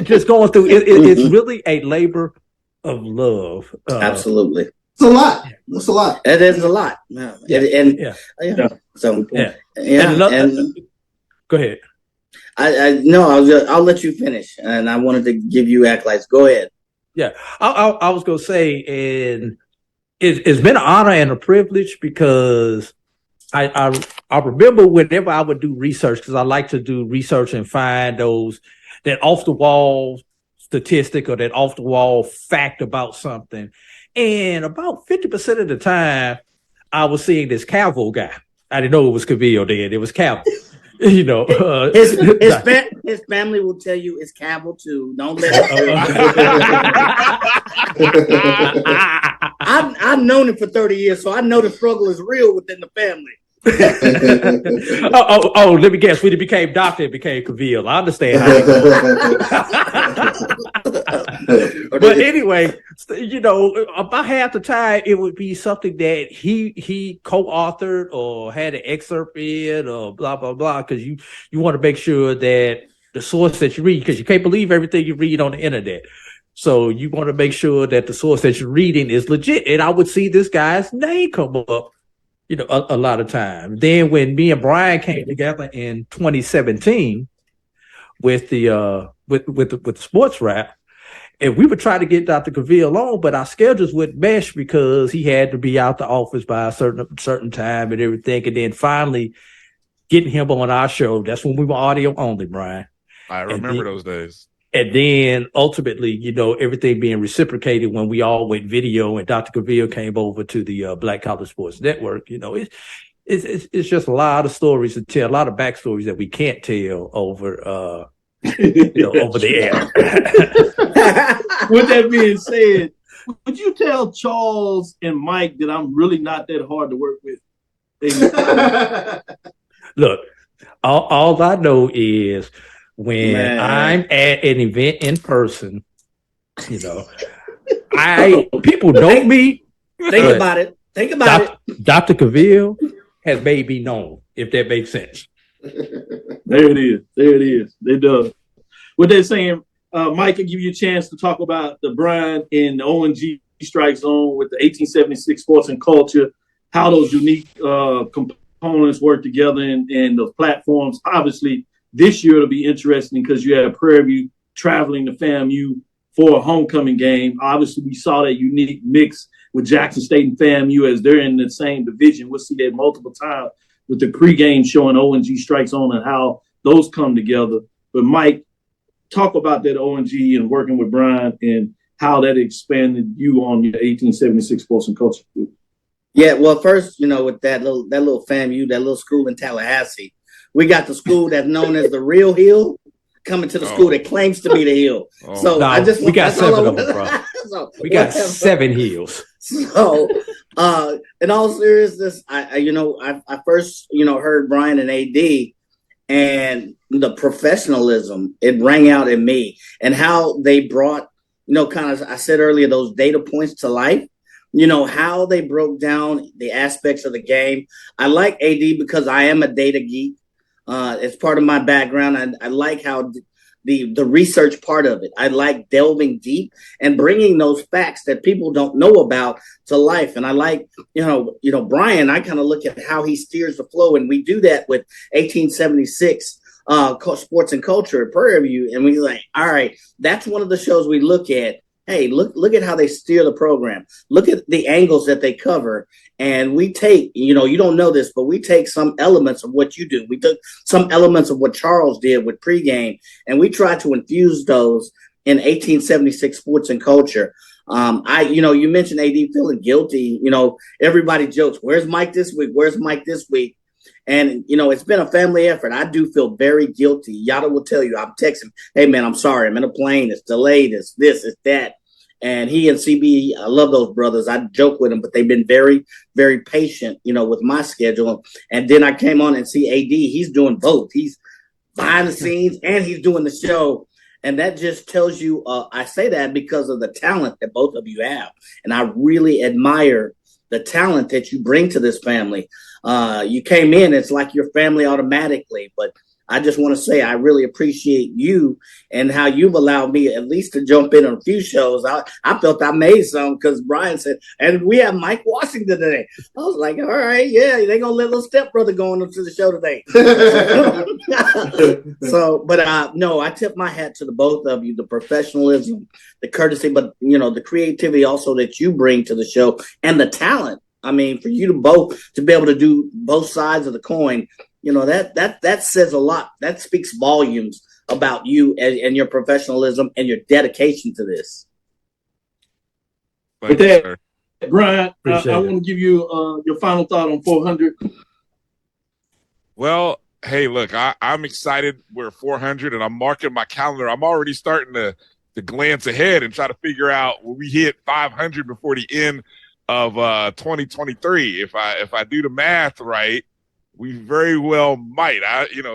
Just going through it's really a labor of love. Absolutely. It's a lot. It's a lot. It is a lot. Yeah. So go ahead. I'll let you finish, and I wanted to give you accolades. Go ahead. Yeah, I was gonna say, and it's been an honor and a privilege because I remember whenever I would do research, because I like to do research and find that off the wall statistic or that off the wall fact about something, and about 50% of the time I was seeing this Cavil guy. I didn't know it was Cavil then; it was Cavil. His family will tell you it's Cavil too. Don't let I've known him for 30 years, so I know the struggle is real within the family. Let me guess. When it became doctor, it became Cavil. I understand. But anyway, about half the time it would be something that he co-authored or had an excerpt in or blah blah blah, because you want to make sure that the source that you read, because you can't believe everything you read on the internet. So you want to make sure that the source that you're reading is legit. And I would see this guy's name come up, a lot of time. Then when me and Bryan came together in 2017 with the SportsWrap, and we would try to get Dr. Cavil on, but our schedules wouldn't mesh because he had to be out the office by a certain time and everything. And then finally getting him on our show, that's when we were audio only, Bryan. I remember those days. And then ultimately, everything being reciprocated when we all went video and Dr. Cavil came over to the Black College Sports Network. It's just a lot of stories to tell, a lot of backstories that we can't tell over over the air. With that being said, would you tell Charles and Mike that I'm really not that hard to work with? Look, all I know is when I'm at an event in person, people know me. Think about it. Dr. Cavil has made me known, if that makes sense. There it is. They do. What they're saying, Mike, will give you a chance to talk about the Bryan and the ONG strike zone with the 1876 sports and culture, how those unique components work together and the platforms. Obviously, this year it'll be interesting because you have Prairie View traveling to FAMU for a homecoming game. Obviously, we saw that unique mix with Jackson State and FAMU as they're in the same division. We'll see that multiple times with the pregame showing ONG strikes on and how those come together. But Mike, talk about that ONG and working with Bryan and how that expanded you on your 1876 sports and culture. Yeah, well, first, with that little FAMU, that little school in Tallahassee, we got the school that's known as the Real Hill coming to the school that claims to be the Hill. So we got 7 of them, bro. We got 7 hills. So, in all seriousness, I first heard Bryan and AD, and the professionalism, it rang out in me, and how they brought, kind of, I said earlier, those data points to life. How they broke down the aspects of the game. I like AD because I am a data geek. It's part of my background. I like how the research part of it. I like delving deep and bringing those facts that people don't know about to life. And I like, Bryan, I kind of look at how he steers the flow. And we do that with 1876 sports and culture at Prairie View. And we're like, all right, that's one of the shows we look at. Hey, look at how they steer the program. Look at the angles that they cover. And we take, you don't know this, but we take some elements of what you do. We took some elements of what Charles did with pregame, and we try to infuse those in 1876 sports and culture. You mentioned AD feeling guilty. Everybody jokes, where's Mike this week? Where's Mike this week? And, it's been a family effort. I do feel very guilty. Yada will tell you, I'm texting, hey, man, I'm sorry. I'm in a plane. It's delayed. It's this, it's that. And he and CB, I love those brothers. I joke with them, but they've been very, very patient, with my schedule. And then I came on and see AD. He's doing both. He's behind the scenes and he's doing the show. And that just tells you, I say that because of the talent that both of you have. And I really admire the talent that you bring to this family. You came in, it's like your family automatically, but I just want to say I really appreciate you and how you've allowed me at least to jump in on a few shows. I felt I made some because Bryan said, and we have Mike Washington today. I was like, all right, yeah, they're going to let little stepbrother go on to the show today. No, I tip my hat to the both of you, the professionalism, the courtesy, but, the creativity also that you bring to the show and the talent. I mean, for you to be able to do both sides of the coin, that says a lot. That speaks volumes about you and your professionalism and your dedication to this. With that, Bryan, I want to give you your final thought on 400. Well, hey, look, I'm excited. We're 400, and I'm marking my calendar. I'm already starting to glance ahead and try to figure out when we hit 500 before the end of 2023. If I do the math right, we very well might.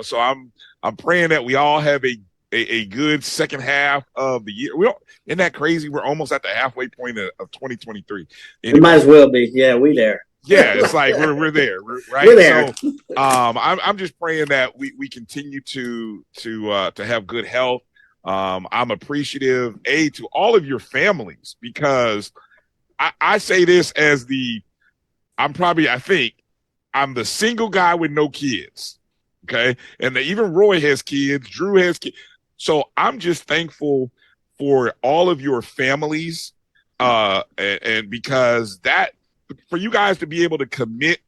So I'm praying that we all have a good second half of the year. Isn't that crazy? We're almost at the halfway point of 2023. Anyway, it might as well be. Yeah, we there. Yeah, it's like we're there, right? We're there. So I'm just praying that we continue to have good health. I'm appreciative, to all of your families, because I say this as I think I'm the single guy with no kids. Okay. And even Roy has kids, Drew has kids. So I'm just thankful for all of your families. And because for you guys to be able to commit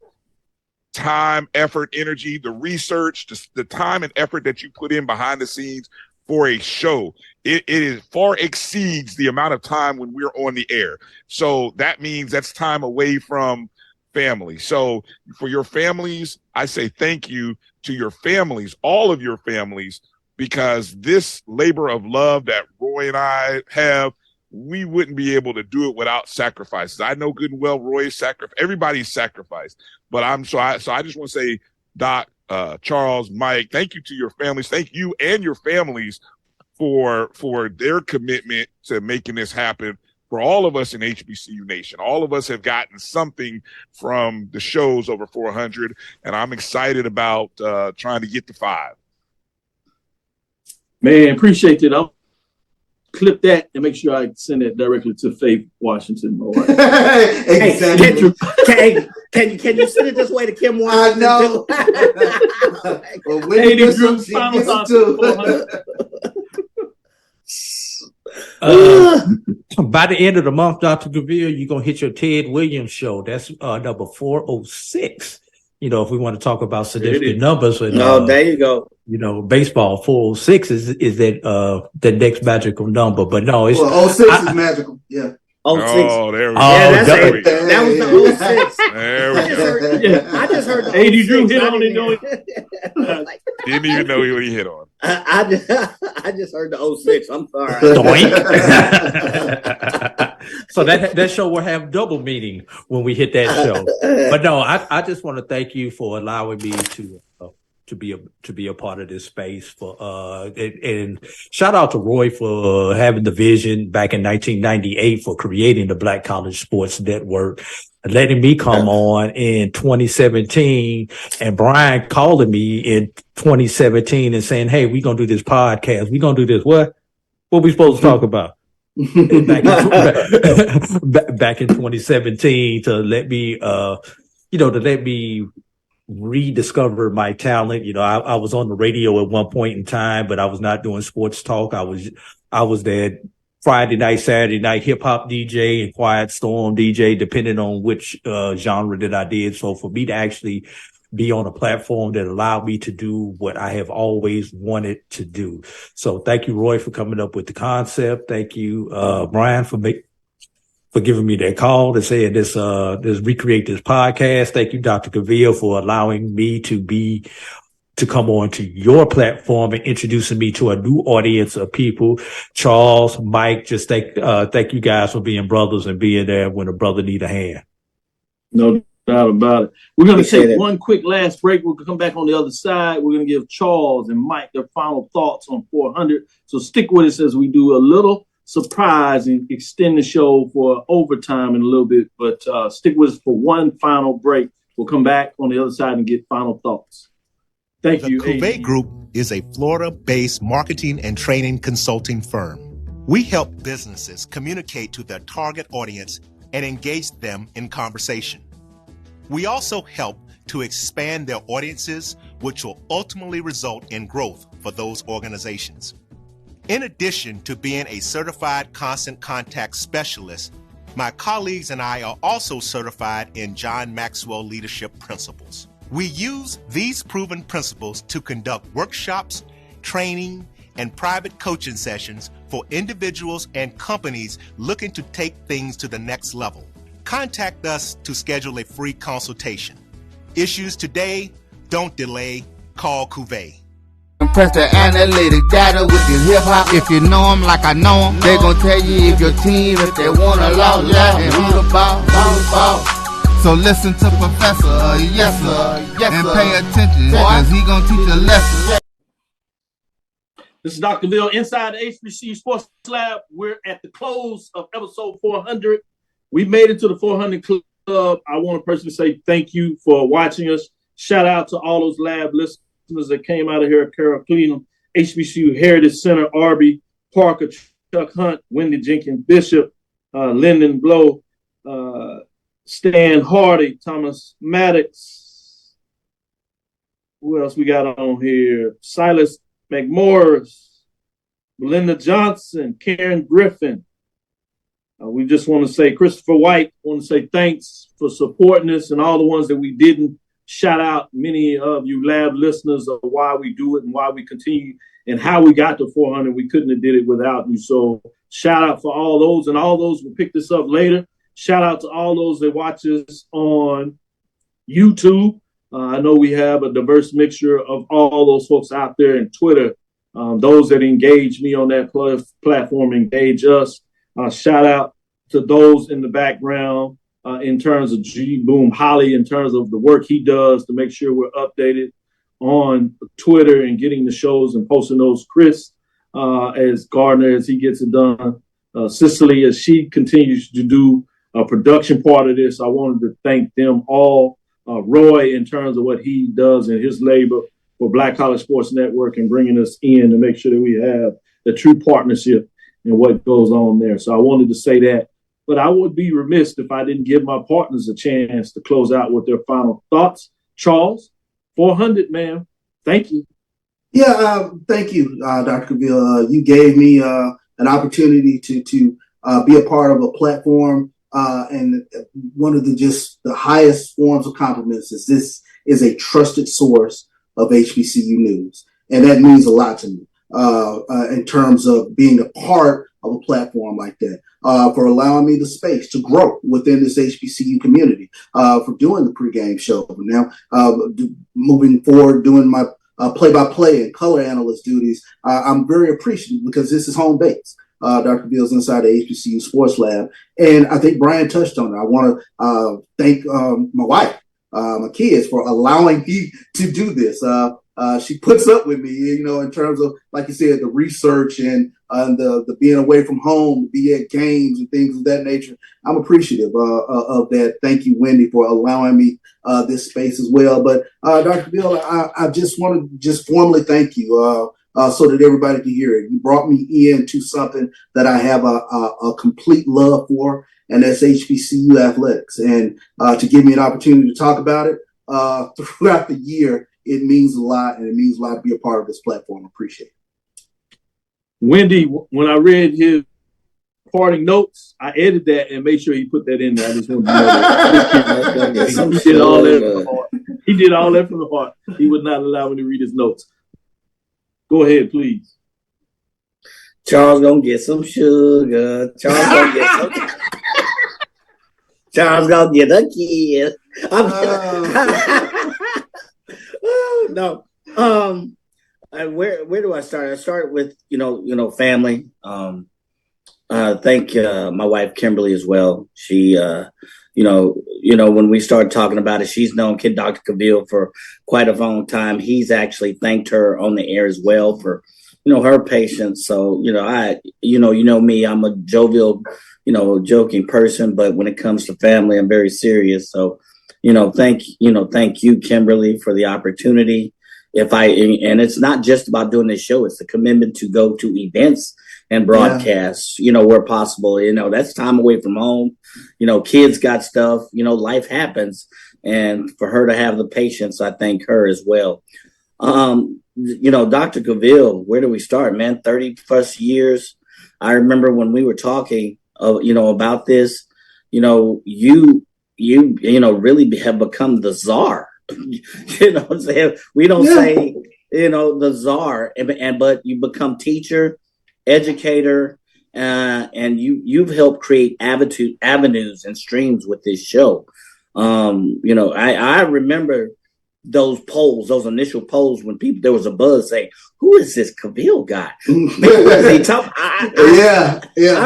time, effort, energy, the research, the time and effort that you put in behind the scenes for a show, it is far exceeds the amount of time when we're on the air. So that means that's time away from family. So for your families, I say thank you to your families, all of your families, because this labor of love that Roy and I have, we wouldn't be able to do it without sacrifices. I know good and well Roy's sacrifice, everybody's sacrifice, but I just want to say, Doc, Charles, Mike, thank you to your families. Thank you and your families for their commitment to making this happen. For all of us in HBCU Nation, all of us have gotten something from the shows over 400, and I'm excited about trying to get to 5. Man, appreciate it. I'll clip that and make sure I send it directly to Faith Washington. Exactly. Can you send it this way to Kim Washington? I know. Well, when Drew's final thoughts on 400. By the end of the month, Dr. Cavil, you're going to hit your Ted Williams show. That's number 406. If we want to talk about significant numbers. And, there you go. Baseball 406 is that next magical number. But no, it's 06 is magical. Yeah. 06. Oh, there we go. That was the 06. There we go. I just heard the 06. AD Drew hit on it. Didn't even know what he hit on. I just heard the 06. I'm sorry. So that show will have double meaning when we hit that show. But no, I just want to thank you for allowing me to be a part of this space and shout out to Roy for having the vision back in 1998 for creating the Black College Sports Network, letting me come on in 2017, and Bryan calling me in 2017 and saying, "Hey, we're gonna do this podcast. We're gonna do this. What we supposed to talk about?" back in 2017 to let me rediscover my talent. I was on the radio at one point in time, but I was not doing sports talk. I was that Friday night, Saturday night hip hop DJ and quiet storm DJ, depending on which genre that I did. So for me to actually be on a platform that allowed me to do what I have always wanted to do. So thank you, Roy, for coming up with the concept. Thank you, Bryan, for giving me that call to say this recreate this podcast. Thank you, Dr. Cavil, for allowing me to be to come on to your platform and introducing me to a new audience of people. Charles, Mike, just thank you guys for being brothers and being there when a brother need a hand. No doubt about it. We're going to take one quick last break. We'll come back on the other side. We're going to give Charles and Mike their final thoughts on 400. So stick with us as we do a little surprise and extend the show for overtime in a little bit. But stick with us for one final break. We'll come back on the other side and get final thoughts. Thank you. The Cavil Group is a Florida-based marketing and training consulting firm. We help businesses communicate to their target audience and engage them in conversation. We also help to expand their audiences, which will ultimately result in growth for those organizations. In addition to being a certified constant contact specialist, my colleagues and I are also certified in John Maxwell Leadership Principles. We use these proven principles to conduct workshops, training, and private coaching sessions for individuals and companies looking to take things to the next level. Contact us to schedule a free consultation. Issues today, don't delay, call Cavil. Press the analytic data with your hip hop. If you know them like I know them, they gon' tell you if your team, if they want to lose, and who the ball. So listen to Professor, yes sir, and pay attention, cause he gon' teach a lesson. This is Dr. Cavil inside the HBCU Sports Lab. We're at the close of episode 400. We made it to the 400 Club. I want to personally say thank you for watching us. Shout out to all those lab listeners that came out of here at Carroll Cleveland, HBCU Heritage Center, Arby, Parker, Chuck Hunt, Wendy Jenkins, Bishop, Lyndon Blow, Stan Hardy, Thomas Maddox. Who else we got on here? Silas McMorris, Belinda Johnson, Karen Griffin. We just want to say, Christopher White, want to say thanks for supporting us, and all the ones that we didn't shout out. Many of you lab listeners of why we do it and why we continue and how we got to 400. We couldn't have did it without you. So shout out for all those, and all those will pick this up later. Shout out to all those that watch us on YouTube. I know we have a diverse mixture of all those folks out there in Twitter. Those that engage me on that platform engage us. Shout out to those in the background in terms of G Boom Holly, in terms of the work he does to make sure we're updated on Twitter and getting the shows and posting those. Chris, as Gardner, as he gets it done. Cicely, as she continues to do a production part of this. I wanted to thank them all. Roy, in terms of what he does and his labor for Black College Sports Network and bringing us in to make sure that we have the true partnership and what goes on there. So I wanted to say that. But I would be remiss if I didn't give my partners a chance to close out with their final thoughts. Charles, 400, man. Thank you. Yeah, thank you, Dr. Cavil. You gave me an opportunity to be a part of a platform. And one of the highest forms of compliments is this is a trusted source of HBCU news. And that means a lot to me in terms of being a part of a platform like that, for allowing me the space to grow within this HBCU community, for doing the pregame show. Now, moving forward, doing my play-by-play and color analyst duties, I'm very appreciative because this is home base. Dr. Cavil's inside the HBCU Sports Lab. And I think Bryan touched on it. I want to thank my wife, my kids, for allowing me to do this. She puts up with me, in terms of, like you said, the research and the being away from home, be at games and things of that nature. I'm appreciative of that. Thank you, Wendy, for allowing me this space as well. But Dr. Cavil, I just want to just formally thank you. So that everybody can hear it. You brought me into something that I have a complete love for, and that's HBCU athletics. And to give me an opportunity to talk about it throughout the year, it means a lot, and it means a lot to be a part of this platform. I appreciate it. Wendy, when I read his parting notes, I edited that and made sure he put that in there. I just wanted to know that. He did all that from the heart. He did all that from the heart. He would not allow me to read his notes. Go ahead, please. Charles gonna get some sugar. Charles gonna get some. Charles gonna get a kid. No. Where do I start? I start with family. Thank my wife Kimberly as well. She when we started talking about it, she's known Dr. Cavil for quite a long time. He's actually thanked her on the air as well for her patience. So me, I'm a jovial, joking person, but when it comes to family, I'm very serious. So thank you, Kimberly, for the opportunity. And it's not just about doing this show, it's the commitment to go to events and broadcasts, where possible. That's time away from home. Kids got stuff, life happens. And for her to have the patience, I thank her as well. Dr. Cavil, where do we start, man? 30 plus years. I remember when we were talking, about this, you really have become the czar. What I'm saying? We don't say, the czar, but you become teacher, educator, and you've helped create avenues and streams with this show. I remember those polls, those initial polls when there was a buzz saying, "Who is this Cavil guy?" I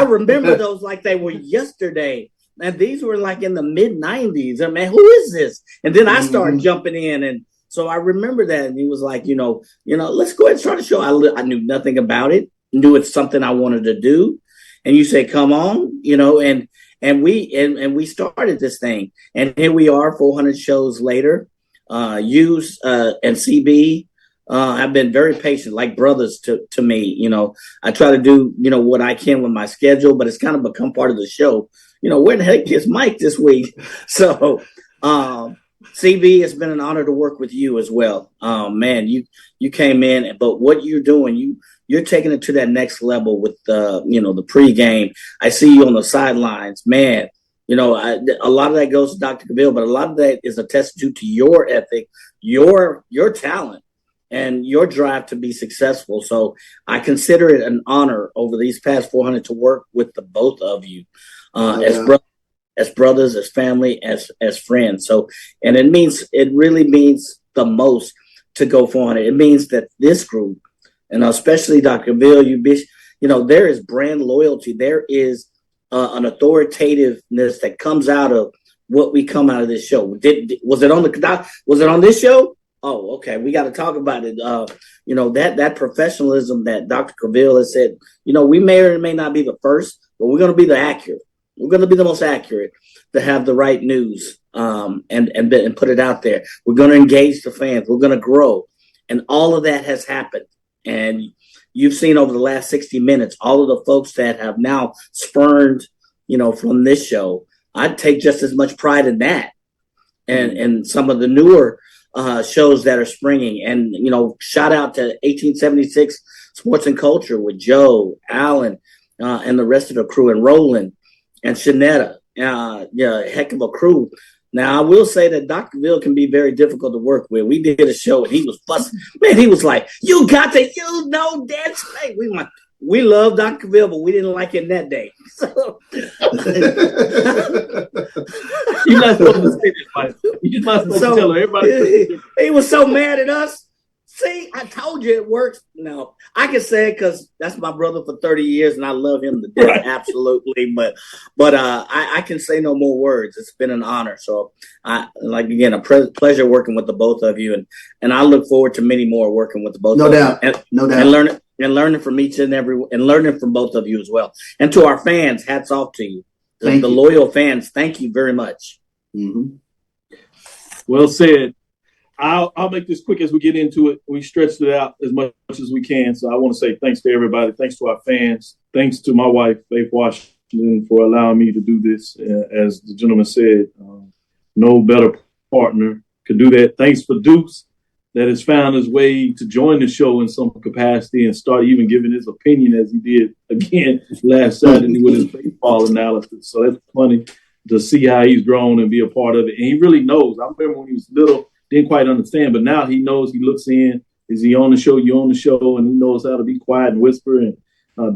remember those like they were yesterday. And these were like in the mid 90s. And man, who is this? And then I started jumping in. And so I remember that. And he was like, let's go ahead and start a show. I knew nothing about it, knew it's something I wanted to do. And you say, come on, and we started this thing. And here we are 400 shows later. Hughes and CB have been very patient, like brothers to me. I try to do, what I can with my schedule, but it's kind of become part of the show. Where the heck is Mike this week? So, CB, it's been an honor to work with you as well. Man, you came in, but what you're doing, you're taking it to that next level with the pregame. I see you on the sidelines, man. A lot of that goes to Dr. Cavil, but a lot of that is attested to your ethic, your talent, and your drive to be successful. So I consider it an honor over these past 400 to work with the both of you. As brothers, as family, as friends. So, and it really means the most to go 400. It means that this group, and especially Dr. Cavil, there is brand loyalty. There is an authoritativeness that comes out of what we come out of this show. Was it on this show? Oh, okay. We got to talk about it. That professionalism that Dr. Cavil has said, we may or may not be the first, but we're going to be the accurate. We're going to be the most accurate to have the right news and put it out there. We're going to engage the fans. We're going to grow. And all of that has happened. And you've seen over the last 60 minutes, all of the folks that have now spurned, from this show. I'd take just as much pride in that. And some of the newer shows that are springing. And, shout out to 1876 Sports and Culture with Joe, Alan, and the rest of the crew, and Roland and Shanetta. Heck of a crew. Now, I will say that Dr. Cavil can be very difficult to work with. We did a show and he was fussing. Man, he was like, you got to, that's right. We love Dr. Cavil, but we didn't like him that day. So You're not supposed to say this, Mike. You're not supposed to tell everybody. He was so mad at us. See, I told you it works. No, I can say it because that's my brother for 30 years and I love him to death, right. Absolutely. But I can say no more words. It's been an honor. So a pleasure working with the both of you. And I look forward to many more working with the both of you. No doubt. And learning from each and every, and learning from both of you as well. And to our fans, hats off to you. The loyal fans, thank you very much. Mm-hmm. Well said. I'll make this quick as we get into it. We stretched it out as much as we can. So I want to say thanks to everybody. Thanks to our fans. Thanks to my wife, Faith Washington, for allowing me to do this. As the gentleman said, no better partner could do that. Thanks for Dukes that has found his way to join the show in some capacity and start even giving his opinion as he did again last Saturday with his baseball analysis. So that's funny to see how he's grown and be a part of it. And he really knows. I remember when he was little, didn't quite understand, but now he knows. He looks in. Is he on the show? You on the show, and he knows how to be quiet and whisper and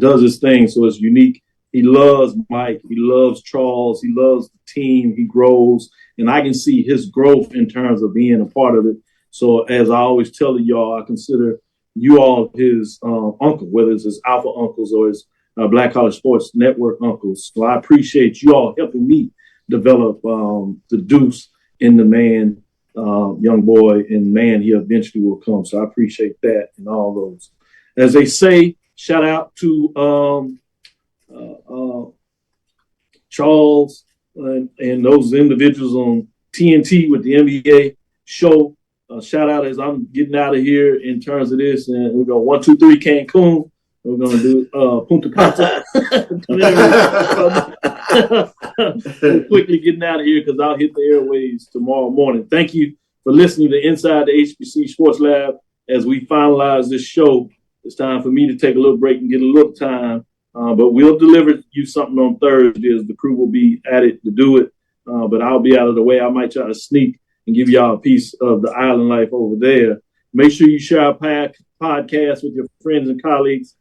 does his thing. So it's unique. He loves Mike. He loves Charles. He loves the team. He grows, and I can see his growth in terms of being a part of it. So as I always tell y'all, I consider you all his uncle, whether it's his alpha uncles or his Black College Sports Network uncles. So I appreciate you all helping me develop the Deuce in the man, young boy, and man, he eventually will come. So I appreciate that and all those. As they say, shout out to Charles and those individuals on TNT with the NBA show. Shout out as I'm getting out of here in terms of this, and we're going 1, 2, 3 Cancun. We're going to do Punta Cana. We're quickly getting out of here because I'll hit the airwaves tomorrow morning. Thank you for listening to Inside the HBCU Sports Lab. As we finalize this show, it's time for me to take a little break and get a little time. But we'll deliver you something on Thursday as the crew will be at it to do it. But I'll be out of the way. I might try to sneak and give y'all a piece of the island life over there. Make sure you share our podcast with your friends and colleagues.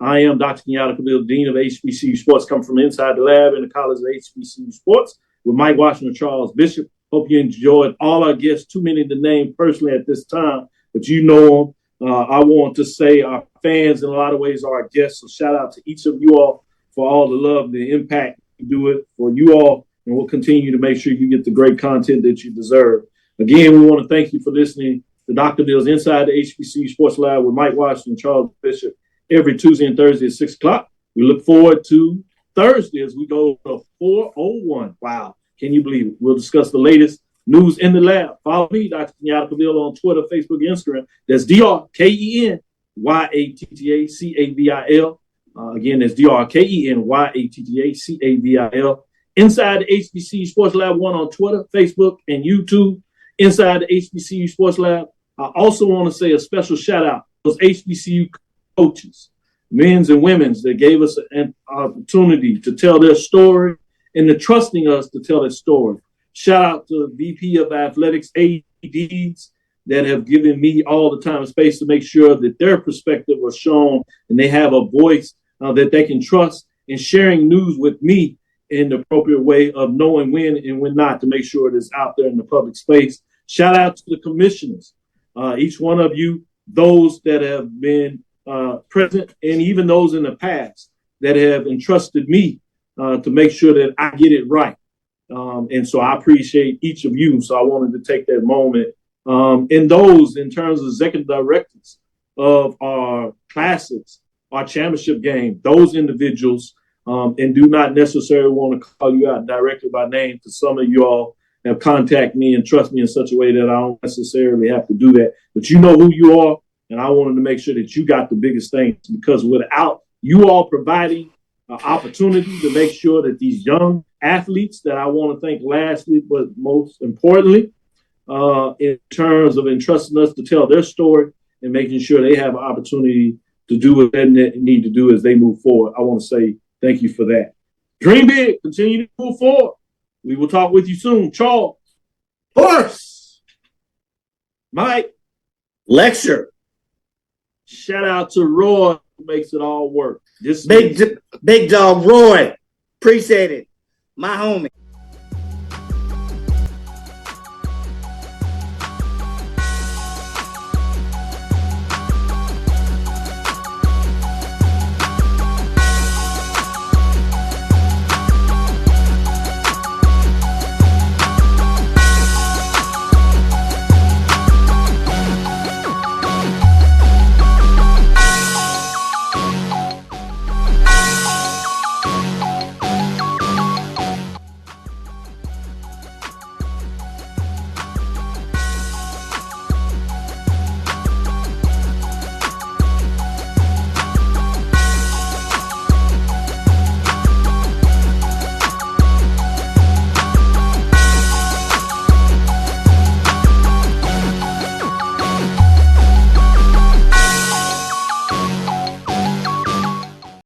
I am Dr. Kenyatta Cavil, Dean of HBCU Sports, coming from inside the lab in the College of HBCU Sports with Mike Washington, Charles Bishop. Hope you enjoyed all our guests. Too many to name personally at this time, but you know them. I want to say our fans in a lot of ways are our guests. So shout out to each of you all for all the love, the impact you do it for you all. And we'll continue to make sure you get the great content that you deserve. Again, we want to thank you for listening to Dr. Bill's Inside the HBCU Sports Lab with Mike Washington and Charles Bishop every Tuesday and Thursday at 6 o'clock. We look forward to Thursday as we go to 4:01. Wow. Can you believe it? We'll discuss the latest news in the lab. Follow me, Dr. Kenyatta Cavil, on Twitter, Facebook, and Instagram. That's DrKenyattaCavil. Again, that's DrKenyattaCavil. Inside the HBCU Sports Lab 1 on Twitter, Facebook, and YouTube. Inside the HBCU Sports Lab. I also want to say a special shout out to those HBCU coaches, men's and women's, that gave us an opportunity to tell their story and to trusting us to tell their story. Shout out to the VP of Athletics, ADs, that have given me all the time and space to make sure that their perspective was shown and they have a voice that they can trust in sharing news with me in the appropriate way of knowing when and when not to make sure it is out there in the public space. Shout out to the commissioners, each one of you, those that have been present and even those in the past that have entrusted me to make sure that I get it right. And so I appreciate each of you. So I wanted to take that moment. And those in terms of executive directors of our classics, our championship game, those individuals, and do not necessarily want to call you out directly by name, because some of you all have contacted me and trust me in such a way that I don't necessarily have to do that. But you know who you are, and I wanted to make sure that you got the biggest things, because without you all providing an opportunity to make sure that these young athletes that I want to thank lastly, but most importantly, in terms of entrusting us to tell their story and making sure they have an opportunity to do what they need to do as they move forward, I want to say thank you for that. Dream big, continue to move forward. We will talk with you soon. Charles. Horse. Mike. Lecture. Shout out to Roy, who makes it all work. Big dog Roy. Appreciate it. My homie.